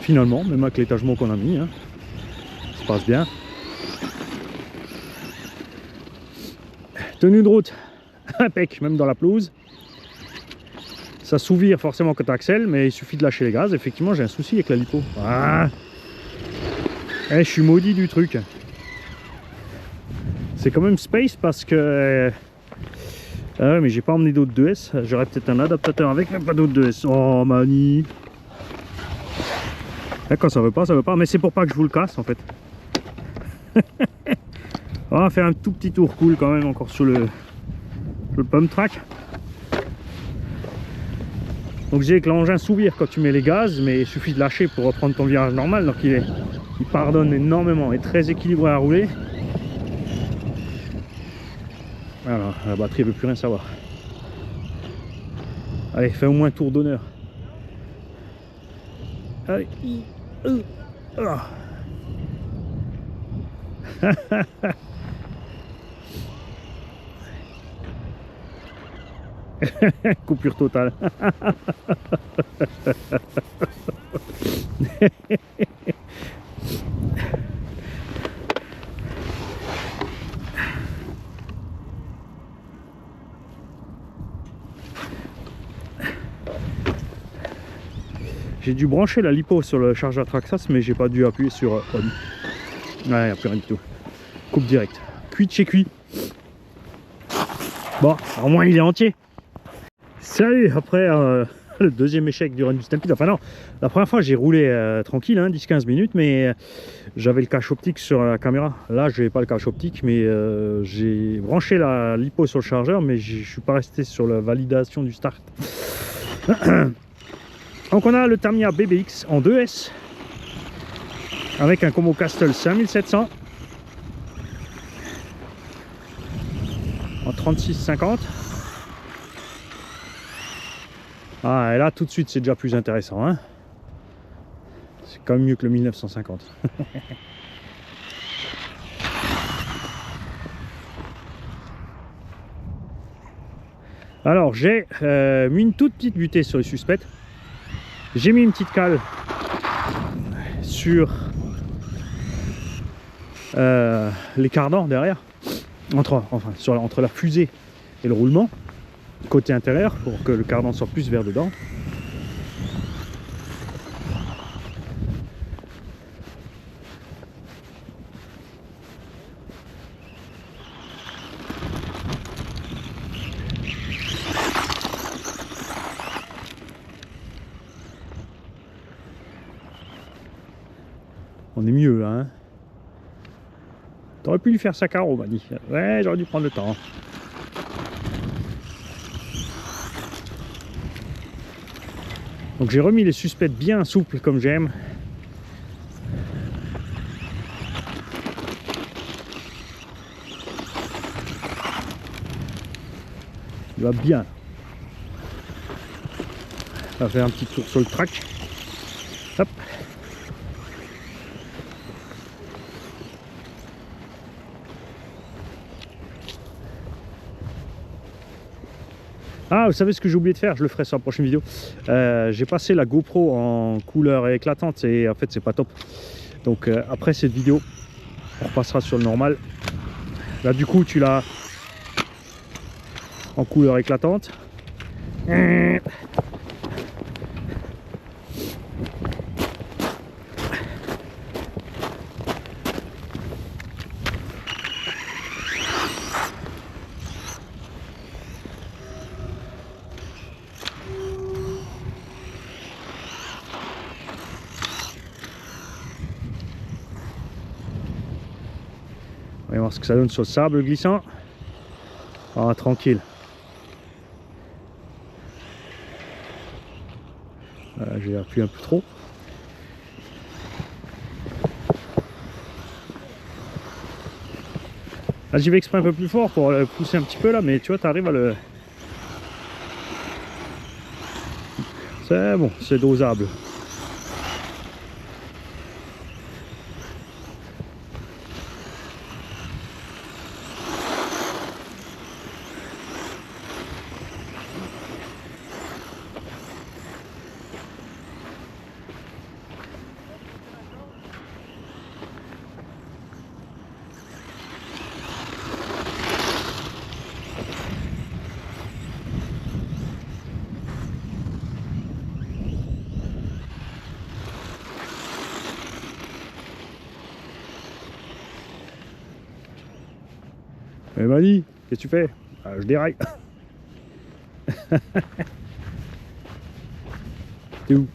Finalement, même avec l'étagement qu'on a mis, hein, ça se passe bien. Tenue de route, impec, même dans la pelouse. Ça s'ouvre forcément quand tu accèles, mais il suffit de lâcher les gaz. Effectivement, j'ai un souci avec la lipo. Ah, je suis maudit du truc. C'est quand même space parce que... Ah ouais, mais j'ai pas emmené d'autres 2S. J'aurais peut-être un adaptateur avec, mais pas d'autres 2S. Oh, Mani. Là, quand ça veut pas, ça veut pas. Mais c'est pour pas que je vous le casse en fait. On va faire un tout petit tour cool quand même encore sur le pump track. Donc j'ai que l'engin s'ouvre quand tu mets les gaz, mais il suffit de lâcher pour reprendre ton virage normal. Donc il pardonne énormément et très équilibré à rouler. Voilà, la batterie ne veut plus rien savoir. Allez, fais au moins un tour d'honneur. Allez. Coupure totale. J'ai dû brancher la lipo sur le chargeur Traxxas, mais j'ai pas dû appuyer sur on. Ouais, il n'y a plus rien du tout. Coupe direct. Cuit de chez cuit. Bon, au moins il est entier. Salut, après le deuxième échec du run du Stampede. Enfin non, la première fois j'ai roulé tranquille, hein, 10-15 minutes, mais j'avais le cache optique sur la caméra. Là je n'avais pas le cache optique, mais j'ai branché la lipo sur le chargeur, mais je suis pas resté sur la validation du start. Donc on a le Tamiya BBX en 2S avec un combo Castle 5700 en 36,50. Ah, et là tout de suite c'est déjà plus intéressant, hein. C'est Quand même mieux que le 1950. Alors j'ai mis une toute petite butée sur les suspects. J'ai mis une petite cale sur les cardans derrière, entre la fusée et le roulement, côté intérieur, pour que le cardan soit plus vers dedans. On est mieux là, hein. T'aurais pu lui faire sa carreau, m'a dit. Ouais, j'aurais dû prendre le temps. Donc j'ai remis les suspects bien souples comme j'aime. Il va bien. On va faire un petit tour sur le track. Hop. Ah, vous savez ce que j'ai oublié de faire, je le ferai sur la prochaine vidéo. J'ai passé la GoPro en couleur éclatante et en fait c'est pas top. Donc après cette vidéo, on repassera sur le normal. Là du coup tu l'as en couleur éclatante. On va voir ce que ça donne sur le sable glissant. Ah, tranquille. J'ai appuyé un peu trop. Là j'y vais exprès un peu plus fort pour le pousser un petit peu là, mais tu vois, tu arrives à le... C'est bon, c'est dosable. Eh Mani, qu'est-ce que tu fais? Ah, je déraille. T'es où?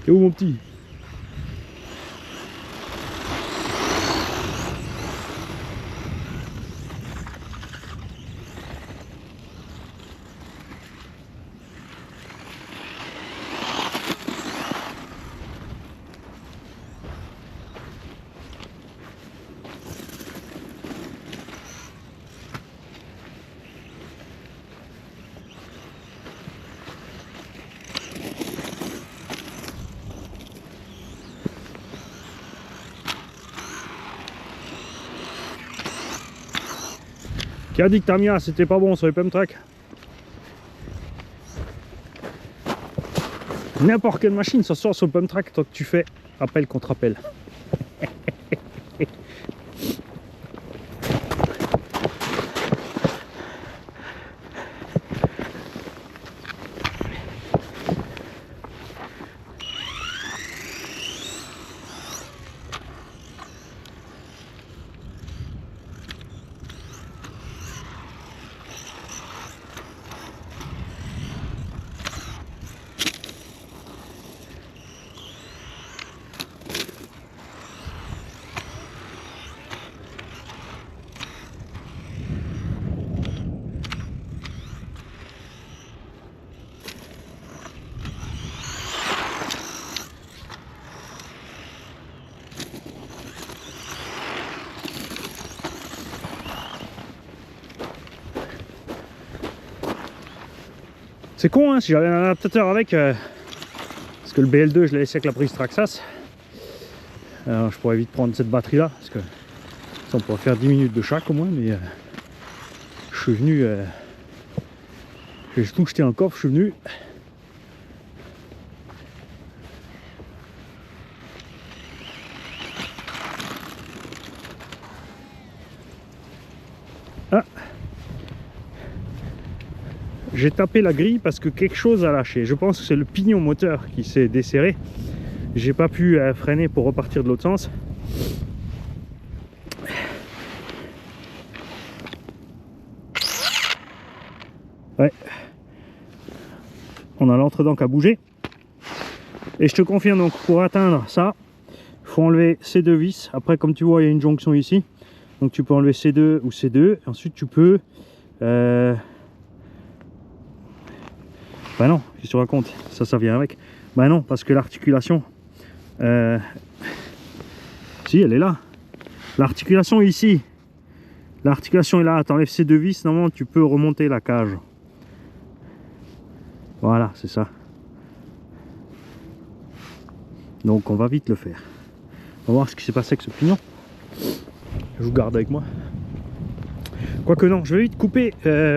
T'es où mon petit? Qui a dit que Tamiya c'était pas bon sur les pump track? N'importe quelle machine ça sort sur le pump track tant que tu fais appel contre appel. C'est con hein, si j'avais un adaptateur avec, ce Parce que le BL2 je l'ai laissé avec la prise Traxxas. Alors je pourrais vite prendre cette batterie là, parce que ça on pourrait faire 10 minutes de chaque au moins, mais je suis venu, j'ai tout jeté en coffre, je suis venu. Ah, j'ai tapé la grille parce que quelque chose a lâché. Je pense que c'est le pignon moteur qui s'est desserré. J'ai pas pu freiner pour repartir de l'autre sens. Ouais. On a l'entredent qui a bougé. Et je te confirme donc pour atteindre ça, il faut enlever ces deux vis. Après comme tu vois il y a une jonction ici. Donc tu peux enlever C2 ou C2. Ensuite tu peux... Bah non, qu'est-ce que tu racontes? Ça vient avec. Bah non, parce que l'articulation... Si, elle est là. L'articulation est ici. L'articulation est là. Tu enlèves ces deux vis, normalement tu peux remonter la cage. Voilà, c'est ça. Donc on va vite le faire. On va voir ce qui s'est passé avec ce pignon. Je vous garde avec moi. Quoique non, je vais vite couper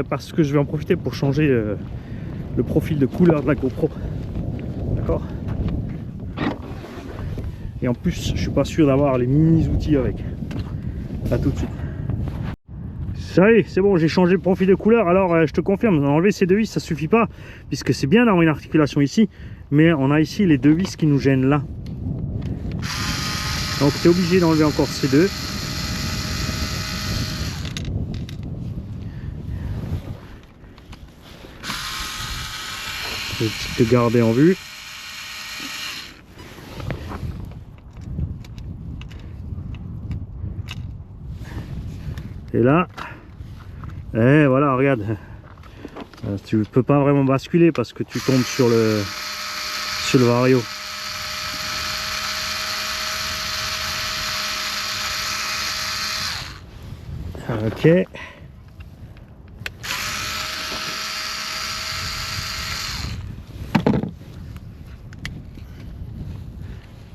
parce que je vais en profiter pour changer le profil de couleur de la GoPro. D'accord? Et en plus, je suis pas sûr d'avoir les mini outils avec. A tout de suite. Ça y est, c'est bon, j'ai changé le profil de couleur. Alors je te confirme, enlever ces deux vis ça suffit pas, puisque c'est bien d'avoir une articulation ici, mais on a ici les deux vis qui nous gênent là. Donc tu es obligé d'enlever encore ces deux. Je vais te garder en vue. Et là, et voilà, regarde, tu peux pas vraiment basculer parce que tu tombes sur le vario. Ok.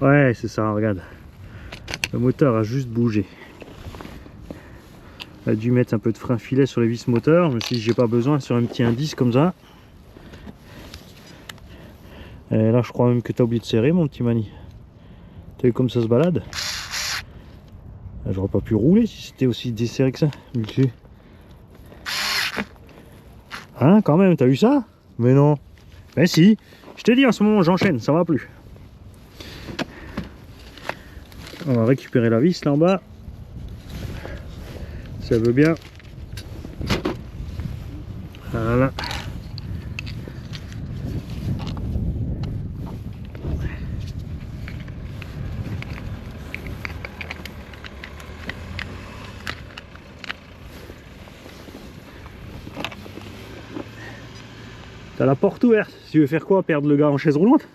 Ouais, c'est ça, regarde. Le moteur a juste bougé. J'ai dû mettre un peu de frein filet sur les vis moteurs. Je me suis dit, j'ai pas besoin sur un petit indice comme ça. Et là, je crois même que tu as oublié de serrer, mon petit Mani. T'as vu comme ça se balade? J'aurais pas pu rouler si c'était aussi desserré que ça. Hein, quand même, t'as vu ça? Mais non. Mais si. Je te dis, en ce moment, j'enchaîne, ça va plus. On va récupérer la vis là en bas. Si elle veut bien. Voilà. T'as la porte ouverte. Si tu veux faire quoi? Perdre le gars en chaise roulante?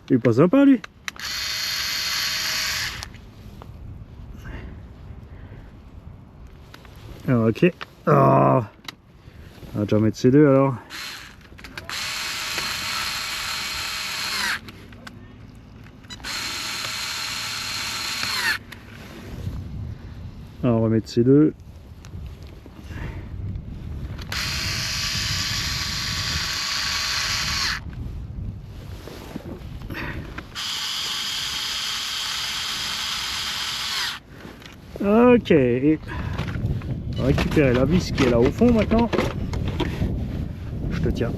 Il est pas sympa lui. Alors, ok. Oh. On va déjà mettre ces deux alors. Alors, on va mettre ces deux. Ok. Et on va récupérer la vis qui est là au fond maintenant. Je te tiens.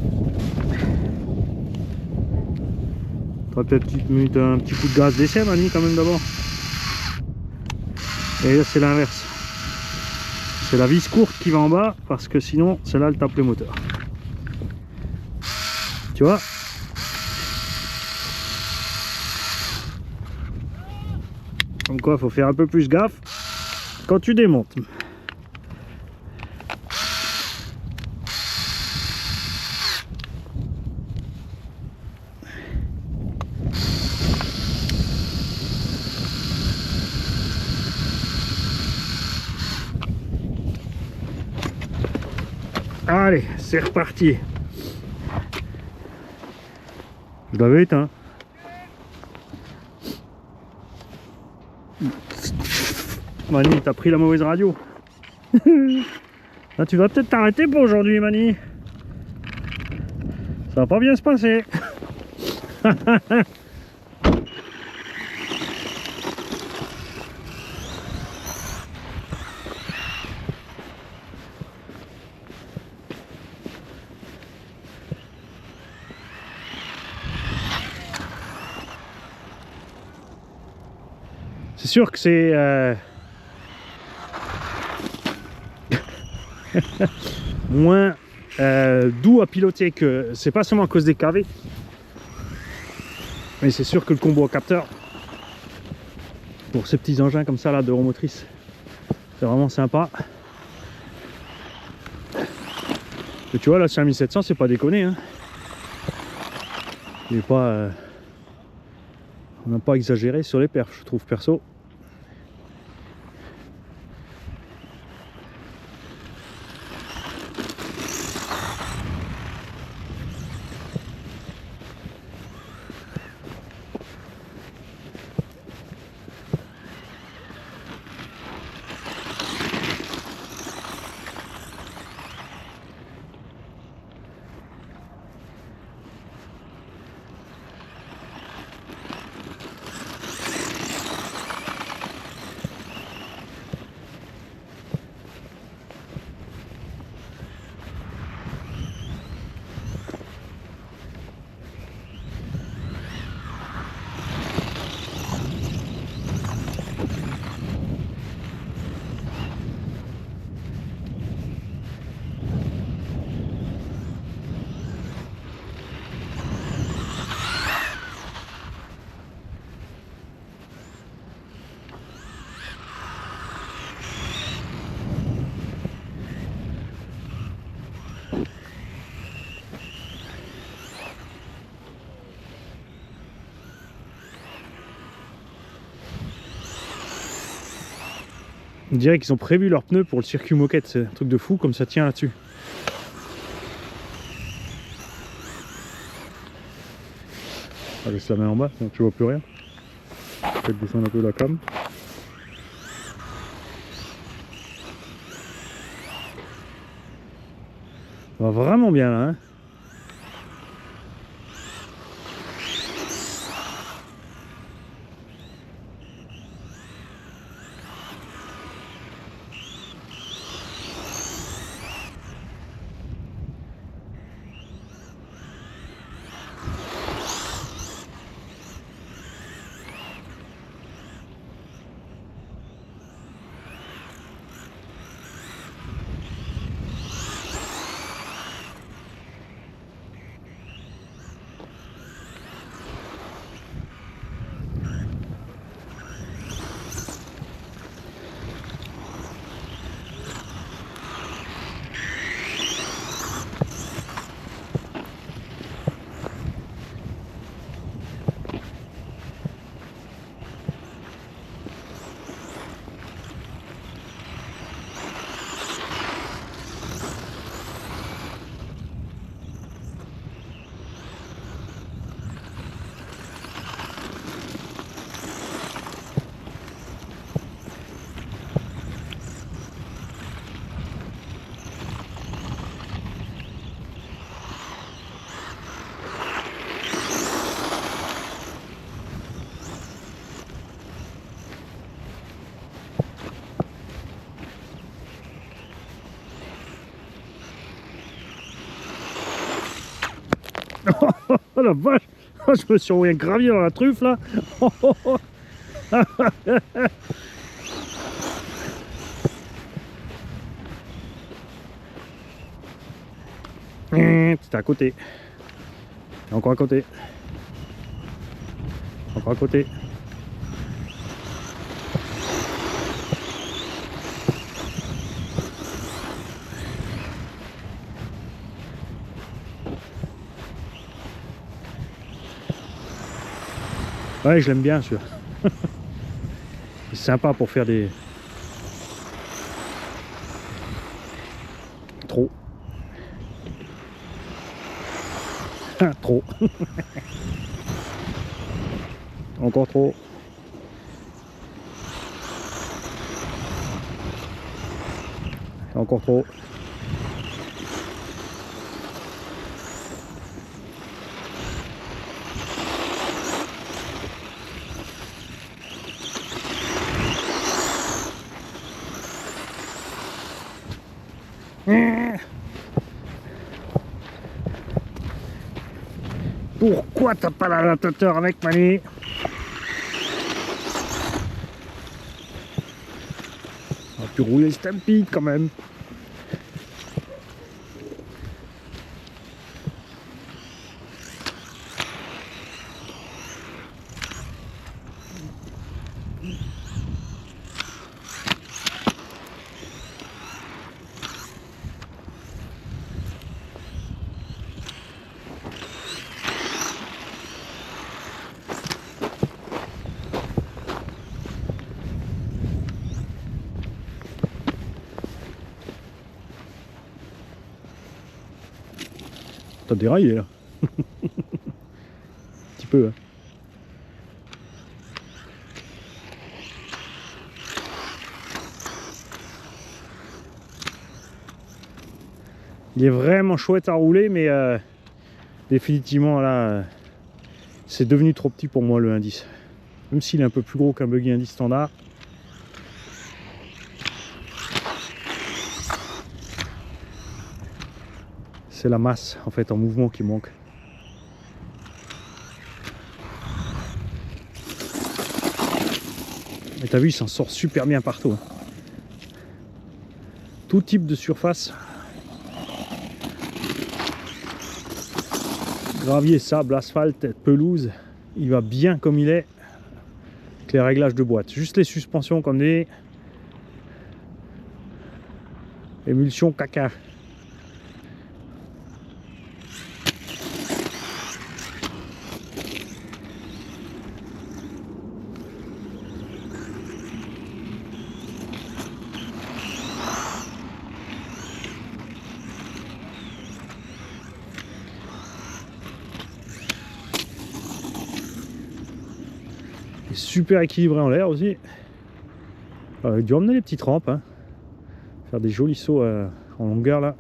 Tu vas peut-être mettre un petit coup de gaz d'essai, Mani, quand même d'abord. Et là, c'est l'inverse. C'est la vis courte qui va en bas parce que sinon, celle-là, elle tape le moteur. Tu vois? Comme quoi, il faut faire un peu plus gaffe quand tu démontes. Allez, c'est reparti. Je l'avais éteint. Mani, t'as pris la mauvaise radio. Là, tu vas peut-être t'arrêter pour aujourd'hui, Mani. Ça va pas bien se passer. C'est sûr que c'est moins doux à piloter, que c'est pas seulement à cause des KV, mais c'est sûr que le combo à capteur pour ces petits engins comme ça là de remotrice, c'est vraiment sympa. Et tu vois là, 5700, c'est pas déconné, hein. Il est pas on n'a pas exagéré sur les perfs, je trouve, perso. On dirait qu'ils ont prévu leurs pneus pour le circuit moquette, c'est un truc de fou comme ça tient là-dessus. Ah, je laisse la main en bas, donc tu vois plus rien. Peut-être descendre un peu la cam. Ça va vraiment bien là, hein. Oh la vache, je me suis envoyé un gravier dans la truffe là. C'était à côté. Encore à côté. Encore à côté. Ouais, je l'aime bien celui-là. C'est sympa pour faire des... Trop. Trop. Encore trop. Encore trop. Pourquoi t'as pas l'adaptateur avec, Mani? On a pu rouler le Stampede quand même. T'as déraillé là. Un petit peu. Hein. Il est vraiment chouette à rouler, mais définitivement là, c'est devenu trop petit pour moi le indice. Même s'il est un peu plus gros qu'un buggy indice standard. C'est la masse en fait en mouvement qui manque. Et t'as vu, il s'en sort super bien partout. Hein. Tout type de surface. Gravier, sable, asphalte, pelouse. Il va bien comme il est. Avec les réglages de boîte. Juste les suspensions comme des émulsions caca. Super équilibré en l'air aussi. Il a dû emmener les petites rampes, hein. Faire des jolis sauts en longueur là.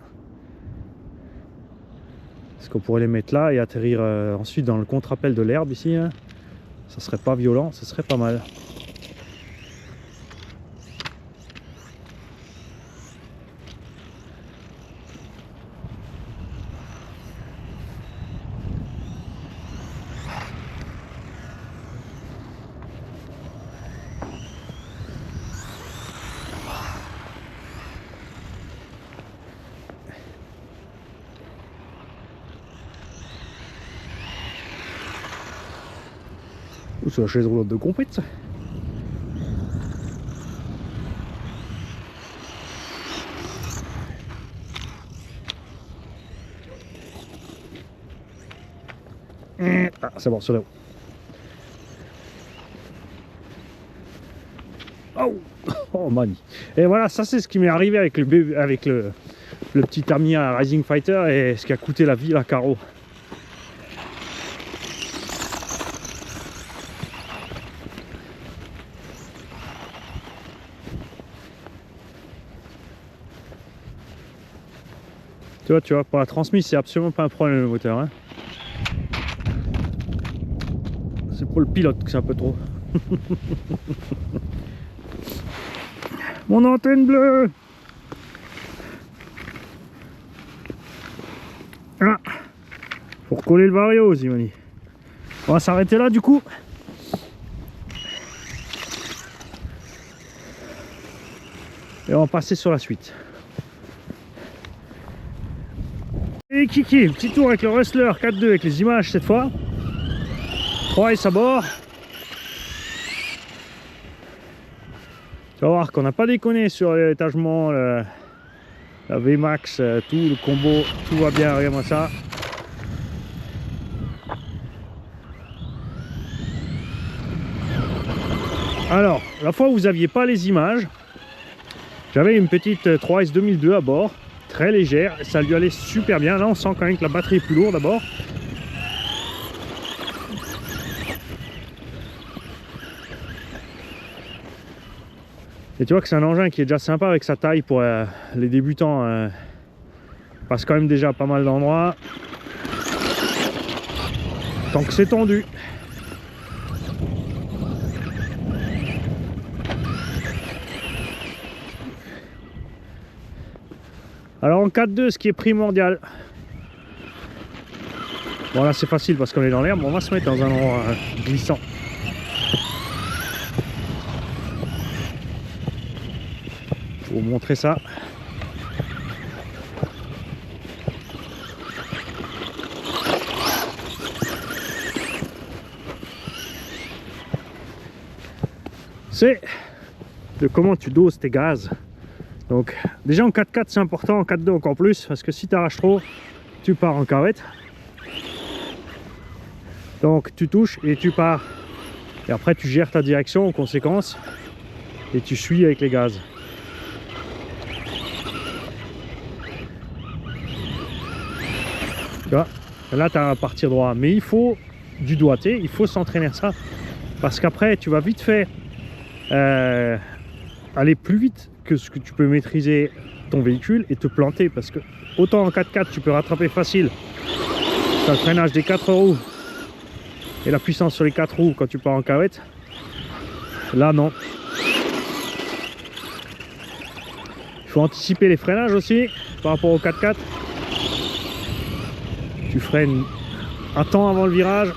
Est-ce qu'on pourrait les mettre là et atterrir ensuite dans le contre-appel de l'herbe ici, hein. Ça serait pas violent, ça serait pas mal. C'est la chaise roulante de compète ça. Ah, c'est bon, c'est là-haut. Oh, oh mani. Et voilà, ça c'est ce qui m'est arrivé avec le petit Tamiya Rising Fighter et ce qui a coûté la vie à Caro. Tu vois, pour la transmise, c'est absolument pas un problème le moteur. Hein. C'est pour le pilote que c'est un peu trop. Mon antenne bleue. Ah, pour coller le Vario, Zimani. On va s'arrêter là du coup. Et on va passer sur la suite. Et Kiki, petit tour avec le Rustler 4.2 avec les images cette fois. 3S à bord. Tu vas voir qu'on n'a pas déconné sur l'étagement, la VMAX, tout le combo, tout va bien, regarde-moi ça. Alors, la fois où vous n'aviez pas les images, j'avais une petite 3S 2002 à bord. Très légère, ça lui allait super bien. Là on sent quand même que la batterie est plus lourde d'abord. Et tu vois que c'est un engin qui est déjà sympa avec sa taille pour les débutants. Passe quand même déjà pas mal d'endroits. Tant que c'est tendu. Alors en 4-2, ce qui est primordial. Bon là c'est facile parce qu'on est dans l'herbe, on va se mettre dans un endroit glissant. Pour vous montrer ça. C'est de comment tu doses tes gaz. Donc déjà en 4x4 c'est important, en 4x2 encore plus, parce que si tu arraches trop, tu pars en cavette. Donc tu touches et tu pars. Et après tu gères ta direction en conséquence et tu suis avec les gaz. Tu vois, là tu as un partir droit, mais il faut du doigté, il faut s'entraîner à ça, parce qu'après tu vas vite fait aller plus vite que ce que tu peux maîtriser ton véhicule et te planter, parce que autant en 4x4 tu peux rattraper facile, tu as le freinage des 4 roues et la puissance sur les 4 roues quand tu pars en cavette. Là non, il faut anticiper les freinages aussi par rapport au 4x4. Tu freines un temps avant le virage,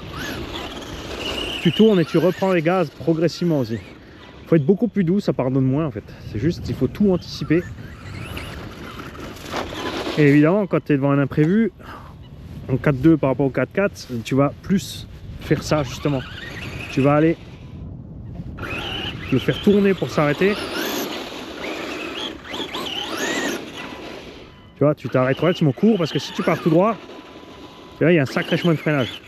tu tournes et tu reprends les gaz progressivement aussi. Il faut être beaucoup plus doux, ça pardonne moins en fait. C'est juste, il faut tout anticiper. Et évidemment, quand tu es devant un imprévu, en 4-2 par rapport au 4x4, tu vas plus faire ça justement. Tu vas aller le faire tourner pour s'arrêter. Tu vois, tu t'arrêtes relativement court, parce que si tu pars tout droit, tu vois, il y a un sacré chemin de freinage.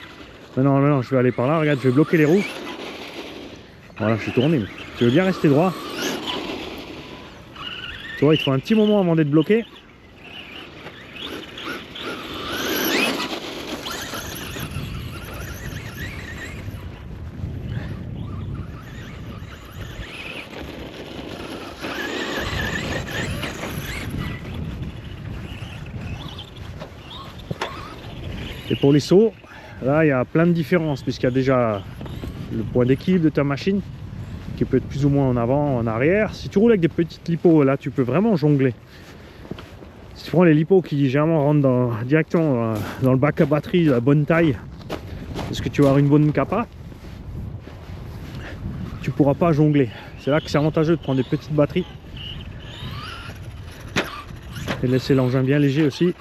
Maintenant, je vais aller par là, regarde, je vais bloquer les roues. Voilà, je suis tourné. Mais tu veux bien rester droit. Tu vois, il te faut un petit moment avant d'être bloqué. Et pour les sauts, là il y a plein de différences, puisqu'il y a déjà le point d'équilibre de ta machine qui peut être plus ou moins en avant, en arrière. Si tu roules avec des petites lipos, là tu peux vraiment jongler. Si tu prends les lipos qui généralement rentrent directement dans le bac à batterie de la bonne taille, parce que tu vas avoir une bonne capa, tu pourras pas jongler. C'est là que c'est avantageux de prendre des petites batteries et de laisser l'engin bien léger aussi.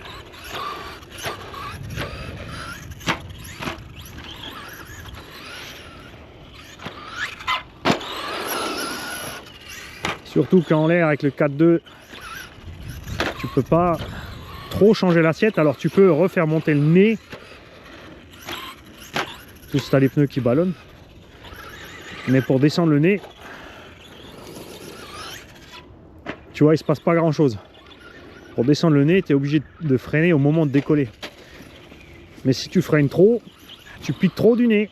Surtout qu'en l'air avec le 4-2, tu peux pas trop changer l'assiette, alors tu peux refaire monter le nez. Tout si tu as les pneus qui ballonnent. Mais pour descendre le nez, tu vois, il se passe pas grand chose. Pour descendre le nez, tu es obligé de freiner au moment de décoller. Mais si tu freines trop, tu piques trop du nez.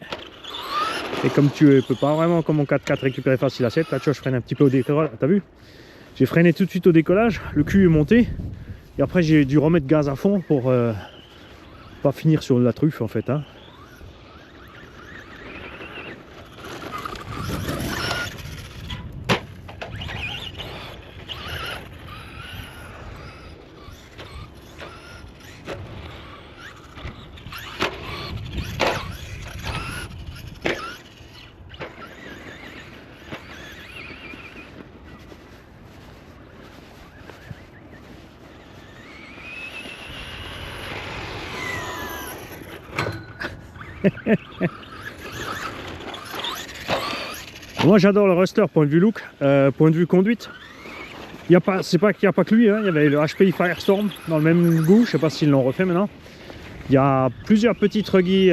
Et comme tu ne peux pas vraiment, comme mon 4x4, récupérer facile l'assiette, là tu vois, je freine un petit peu au décollage. T'as vu? J'ai freiné tout de suite au décollage, le cul est monté. Et après j'ai dû remettre gaz à fond pour pas finir sur la truffe en fait. Hein. Moi j'adore le Rustler point de vue look, point de vue conduite. C'est pas qu'il n'y a pas que lui, hein. Il y avait le HPI Firestorm dans le même goût, je sais pas s'ils l'ont refait maintenant. Il y a plusieurs petites ruggies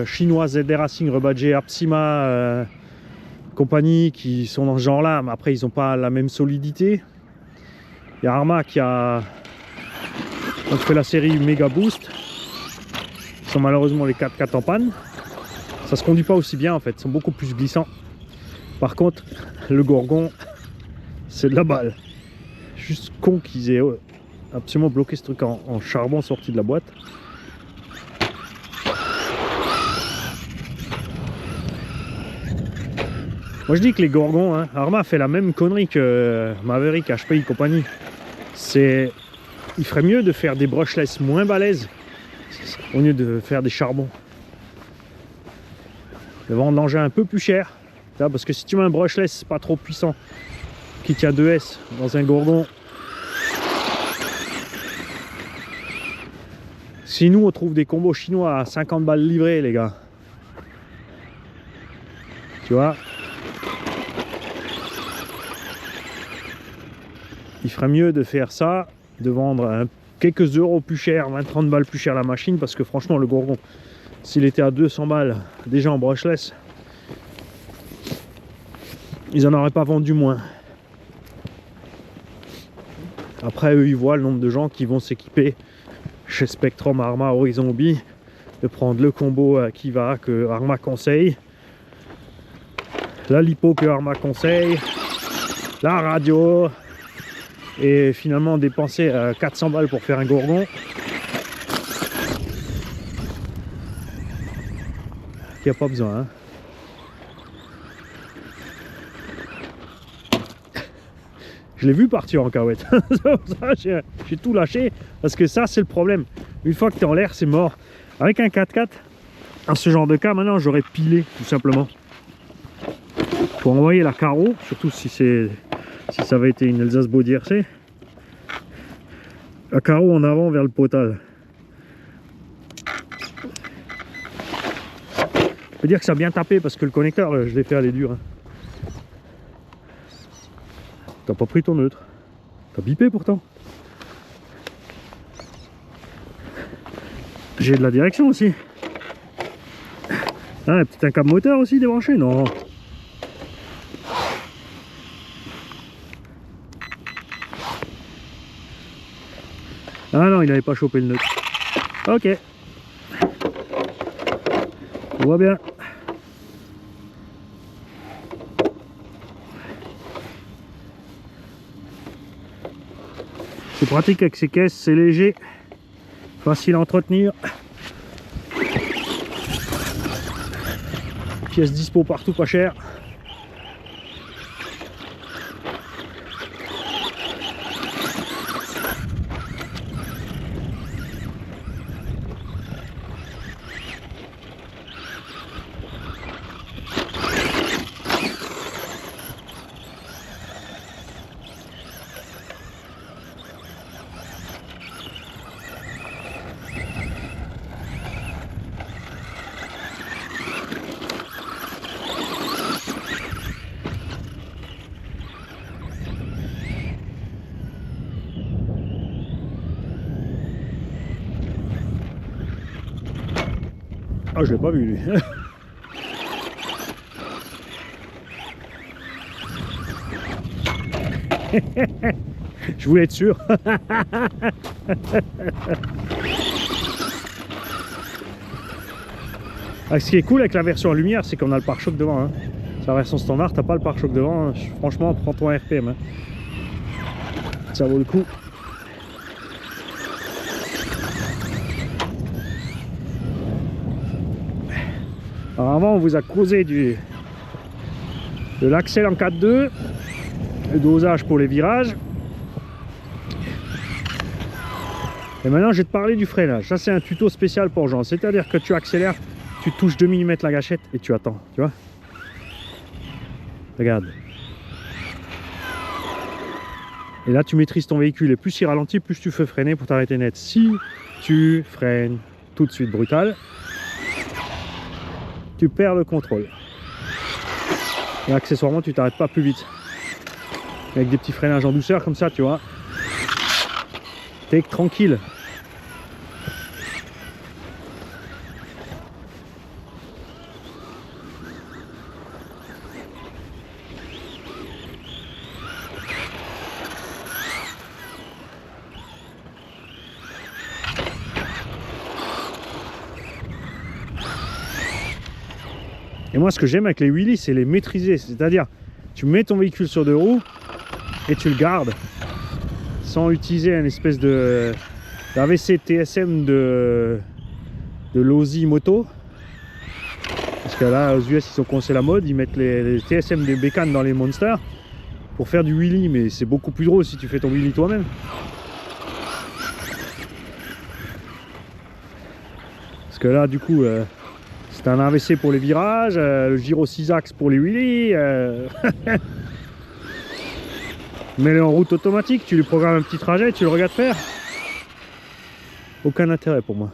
chinoises, ZD Racing, rebadgées, Apsima, compagnie qui sont dans ce genre là, mais après ils n'ont pas la même solidité. Il y a Arma qui a donc fait la série Mega Boost. Ils sont malheureusement les 4x4 en panne. Ça se conduit pas aussi bien en fait, ils sont beaucoup plus glissants. Par contre, le Gorgon, c'est de la balle. Juste con qu'ils aient absolument bloqué ce truc en charbon sorti de la boîte. Moi je dis que les Gorgons, hein, Arma fait la même connerie que Maverick, HPI compagnie. C'est... Il ferait mieux de faire des brushless moins balèzes au lieu de faire des charbons. De vendre l'engin un peu plus cher. Parce que si tu mets un brushless pas trop puissant qui tient 2S dans un Gorgon, si nous on trouve des combos chinois à 50 balles livrées les gars, tu vois, il ferait mieux de faire ça, de vendre quelques euros plus cher, 20-30 balles plus cher la machine, parce que franchement le Gorgon, s'il était à 200 balles déjà en brushless, ils en auraient pas vendu moins. Après eux ils voient le nombre de gens qui vont s'équiper chez Spectrum, Arma, Horizon Hobby, de prendre le combo qui va, que Arma conseille, la lipo que Arma conseille, la radio, et finalement dépenser 400 balles pour faire un Gorgon. Il n'y a pas besoin, hein. Je l'ai vu partir en cahuète. J'ai tout lâché parce que ça c'est le problème. Une fois que tu es en l'air, c'est mort. Avec un 4x4, en ce genre de cas, maintenant j'aurais pilé tout simplement. Pour envoyer la carreau, surtout si ça avait été une Alsace Body RC, la carreau en avant vers le potal. Je peux dire que ça a bien tapé parce que le connecteur, je l'ai fait aller dur. Hein. T'as pas pris ton neutre. T'as bipé pourtant. J'ai de la direction aussi. Ah, peut-être un câble moteur aussi débranché? Non. Ah non, il n'avait pas chopé le neutre. Ok. On voit bien. C'est pratique avec ces caisses, c'est léger, facile à entretenir. Pièces dispo partout, pas cher. Ah, je l'ai pas vu lui. Je voulais être sûr. Ah, ce qui est cool avec la version à lumière, c'est qu'on a le pare-choc devant. Hein. C'est la version standard, t'as pas le pare-choc devant. Hein. Franchement, prends-toi un RPM. Hein. Ça vaut le coup. Alors avant on vous a causé de l'axel en 4.2, le dosage pour les virages. Et maintenant je vais te parler du freinage. Ça c'est un tuto spécial pour gens. C'est-à-dire que tu accélères, tu touches 2 mm la gâchette et tu attends. Tu vois? Regarde. Et là tu maîtrises ton véhicule et plus il ralentit, plus tu fais freiner pour t'arrêter net. Si tu freines tout de suite brutal, tu perds le contrôle. Et accessoirement, tu t'arrêtes pas plus vite. Avec des petits freinages en douceur comme ça, tu vois. T'es tranquille. Et moi ce que j'aime avec les wheelies, c'est les maîtriser. C'est-à-dire, tu mets ton véhicule sur 2 roues, et tu le gardes sans utiliser une espèce de d'AVC TSM de l'Osi Moto. Parce que là, aux US, ils ont commencé la mode, ils mettent les TSM des bécanes dans les monsters pour faire du wheelie, mais c'est beaucoup plus drôle si tu fais ton wheelie toi-même. Parce que là, du coup, c'est un AVC pour les virages, le gyro 6 axes pour les wheelies. Mets-le en route automatique, tu lui programmes un petit trajet, tu le regardes faire. Aucun intérêt pour moi.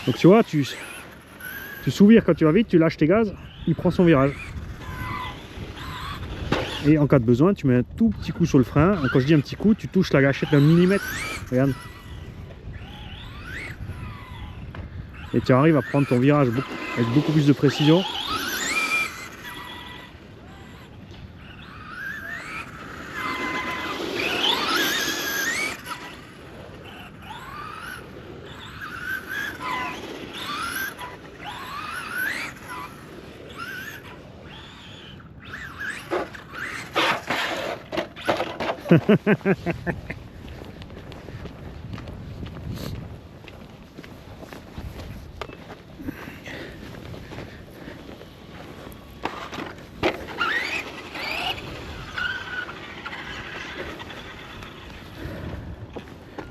Donc tu vois, tu souvires quand tu vas vite, tu lâches tes gaz, il prend son virage. Et en cas de besoin, tu mets un tout petit coup sur le frein. Quand je dis un petit coup, tu touches la gâchette d'un millimètre. Regarde. Et tu arrives à prendre ton virage avec beaucoup plus de précision.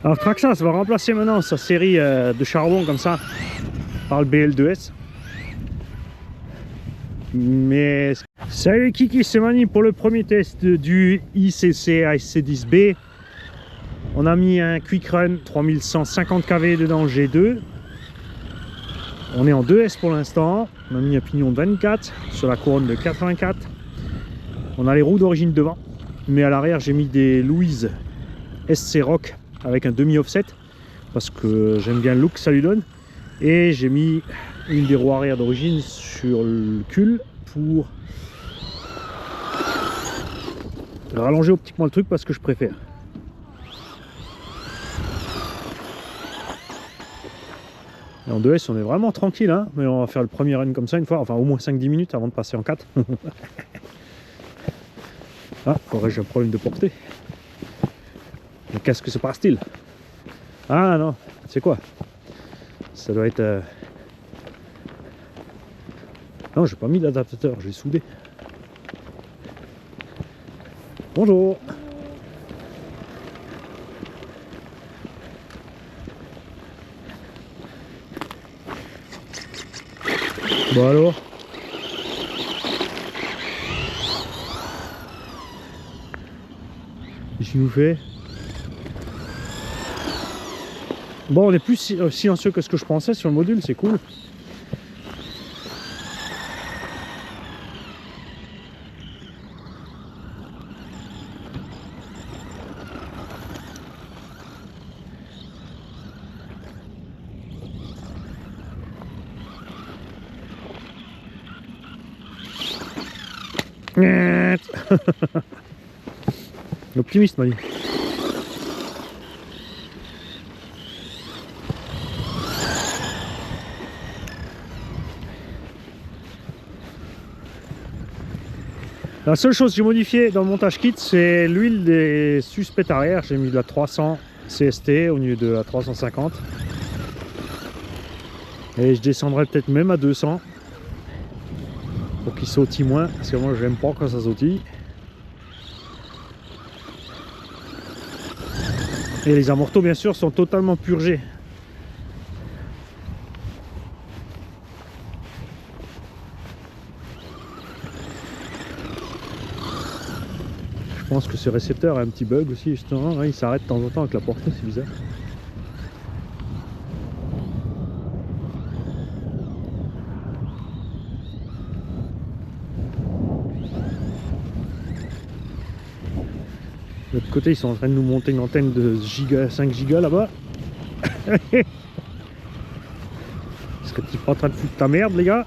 Alors Traxxas va remplacer maintenant sa série de charbon comme ça par le BL2S. Mais salut Kiki, c'est Mani pour le premier test du ICC ASC10B. On a mis un Quick Run 3150 kV dedans G2. On est en 2S pour l'instant. On a mis un pignon de 24 sur la couronne de 84. On a les roues d'origine devant, mais à l'arrière j'ai mis des Louise SC Rock avec un demi-offset parce que j'aime bien le look que ça lui donne. Et j'ai mis une des roues arrière d'origine sur le cul pour rallonger optiquement le truc parce que je préfère. Et en 2S on est vraiment tranquille, hein, mais on va faire le premier run comme ça une fois, enfin au moins 5-10 minutes avant de passer en 4. Ah, aurais-je un problème de portée? Mais qu'est-ce que se passe-t-il? Ah non, c'est quoi? Ça doit être... Non, j'ai pas mis l'adaptateur, j'ai soudé. Bonjour. Bon alors. Qu'est-ce qu'il nous fait? Bon, on est plus silencieux que ce que je pensais sur le module, c'est cool. L'optimiste m'a dit. La seule chose que j'ai modifiée dans le montage kit, c'est l'huile des suspects arrière. J'ai mis de la 300 CST au lieu de la 350. Et je descendrai peut-être même à 200 pour qu'il sautille moins, parce que moi j'aime pas quand ça sautille. Et les amortos bien sûr sont totalement purgés. Je pense que ce récepteur a un petit bug aussi justement, il s'arrête de temps en temps avec la portée, c'est bizarre. De l'autre côté, ils sont en train de nous monter une antenne de 5 gigas là-bas. Est-ce que tu es pas en train de foutre ta merde, les gars?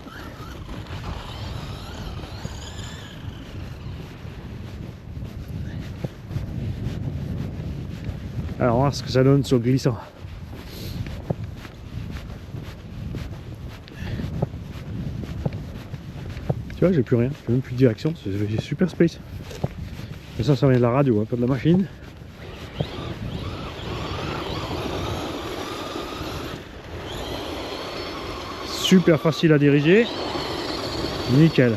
Alors, on va voir ce que ça donne sur le glissant. Tu vois, j'ai plus rien, j'ai même plus de direction, c'est super space. Et ça vient de la radio, hein, pas de la machine. Super facile à diriger. Nickel.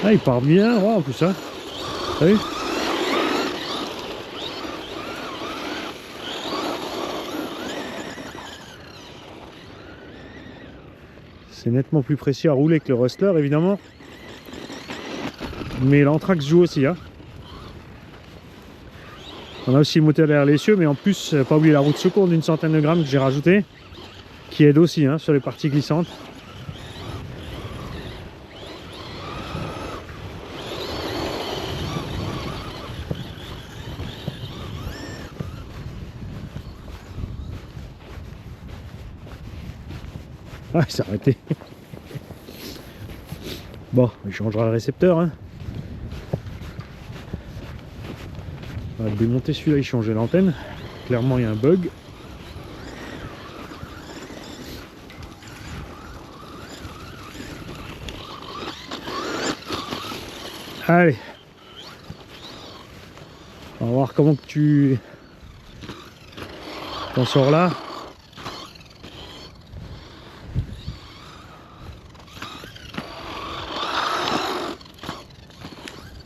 Ah, il part bien, oh, en plus ça. T'as vu? C'est nettement plus précis à rouler que le Rustler, évidemment. Mais l'Anthrax joue aussi. Hein. On a aussi le moteur derrière l'essieu, mais en plus, pas oublier la roue de secours d'une centaine de grammes que j'ai rajouté, qui aide aussi hein, sur les parties glissantes. Ah, il s'est arrêté. Bon, il changera le récepteur. Hein. On va démonter celui-là, il changeait l'antenne. Clairement, il y a un bug. Allez. On va voir comment que tu t'en sors là.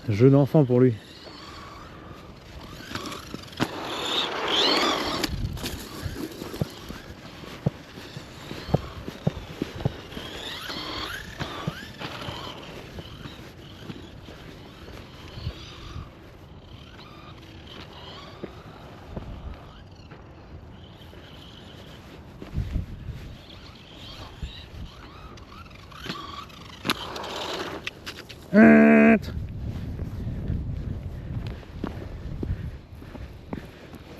Jeu d'enfant pour lui.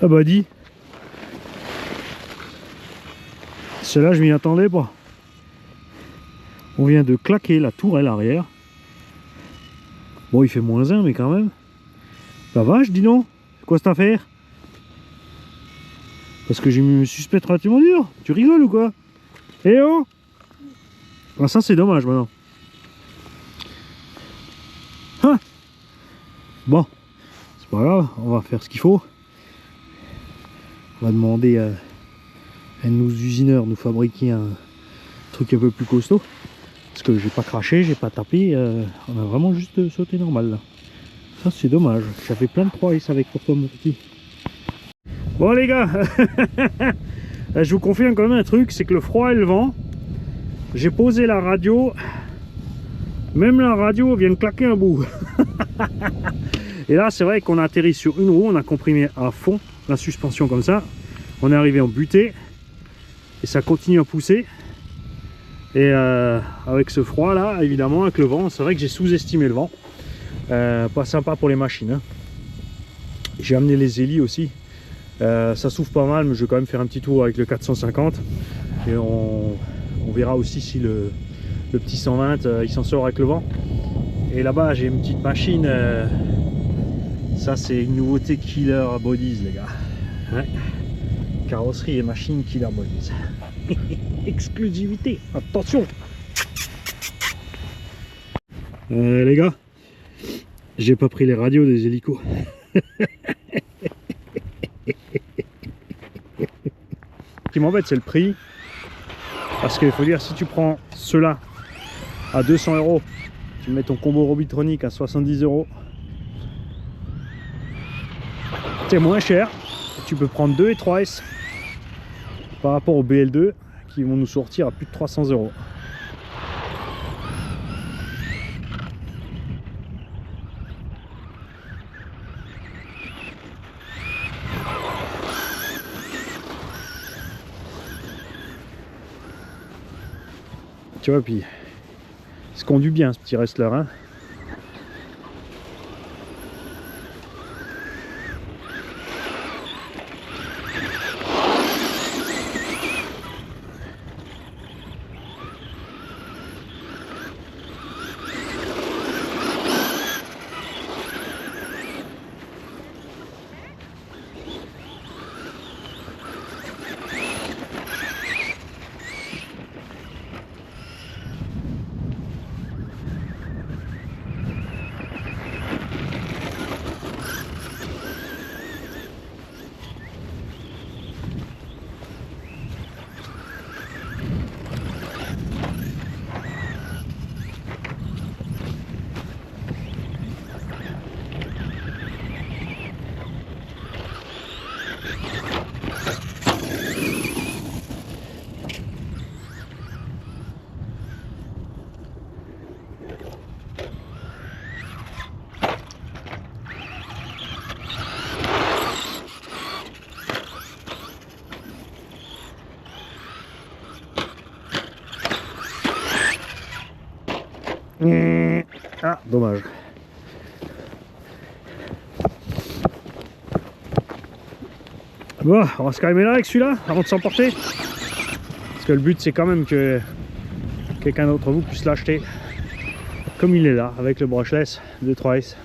Ah bah dis. Celle-là je m'y attendais pas. On vient de claquer la tourelle arrière. Bon il fait -1 mais quand même. La vache dis donc. C'est quoi cette affaire? Parce que j'ai mis une suspecte relativement dure. Tu rigoles ou quoi? Eh oh. Ah ça c'est dommage maintenant. Hein. Bon. C'est pas grave. On va faire ce qu'il faut. On va demander à nos usineurs de nous fabriquer un truc un peu plus costaud. Parce que j'ai pas craché, j'ai pas tapé. On a vraiment juste sauté normal là. Ça c'est dommage. J'avais plein de 3S avec pourquoi mon petit. Bon les gars, je vous confirme quand même un truc, c'est que le froid et le vent, j'ai posé la radio. Même la radio vient de claquer un bout. Et là c'est vrai qu'on a atterri sur une roue, on a comprimé à fond la suspension comme ça, on est arrivé en butée et ça continue à pousser et avec ce froid là évidemment avec le vent, c'est vrai que j'ai sous-estimé le vent, pas sympa pour les machines hein. J'ai amené les hélis aussi, ça souffle pas mal mais je vais quand même faire un petit tour avec le 450 et on verra aussi si le petit 120 il s'en sort avec le vent. Et là-bas j'ai une petite machine, ça c'est une nouveauté Killer Bodies les gars. Ouais. Carrosserie et machine Killer Bodies. Exclusivité, attention. Les gars, j'ai pas pris les radios des hélicos. Ce qui m'embête c'est le prix. Parce qu'il faut dire, si tu prends ceux-là à 200 €, tu mets ton combo Robitronic à 70 €, c'est moins cher. Tu peux prendre 2 et 3S par rapport au BL2 qui vont nous sortir à plus de 300 €. Tu vois, puis il se conduit bien ce petit wrestler, hein. Ah, dommage. Bon, on va se calmer là avec celui-là avant de s'emporter. Parce que le but c'est quand même que quelqu'un d'entre vous puisse l'acheter comme il est là, avec le brushless de 3S.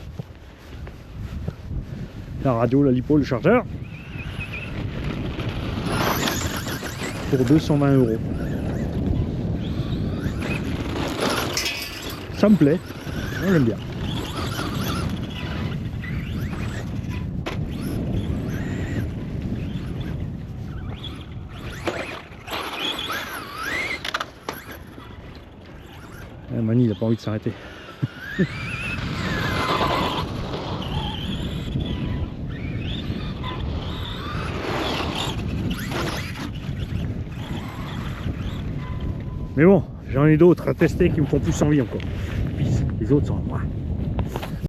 La radio, la lipo, le chargeur. Pour 220 €. Ça me plaît, moi j'aime bien. Mani il a pas envie de s'arrêter. Mais bon, j'en ai d'autres à tester qui me font plus envie encore. Les autres sont à moi.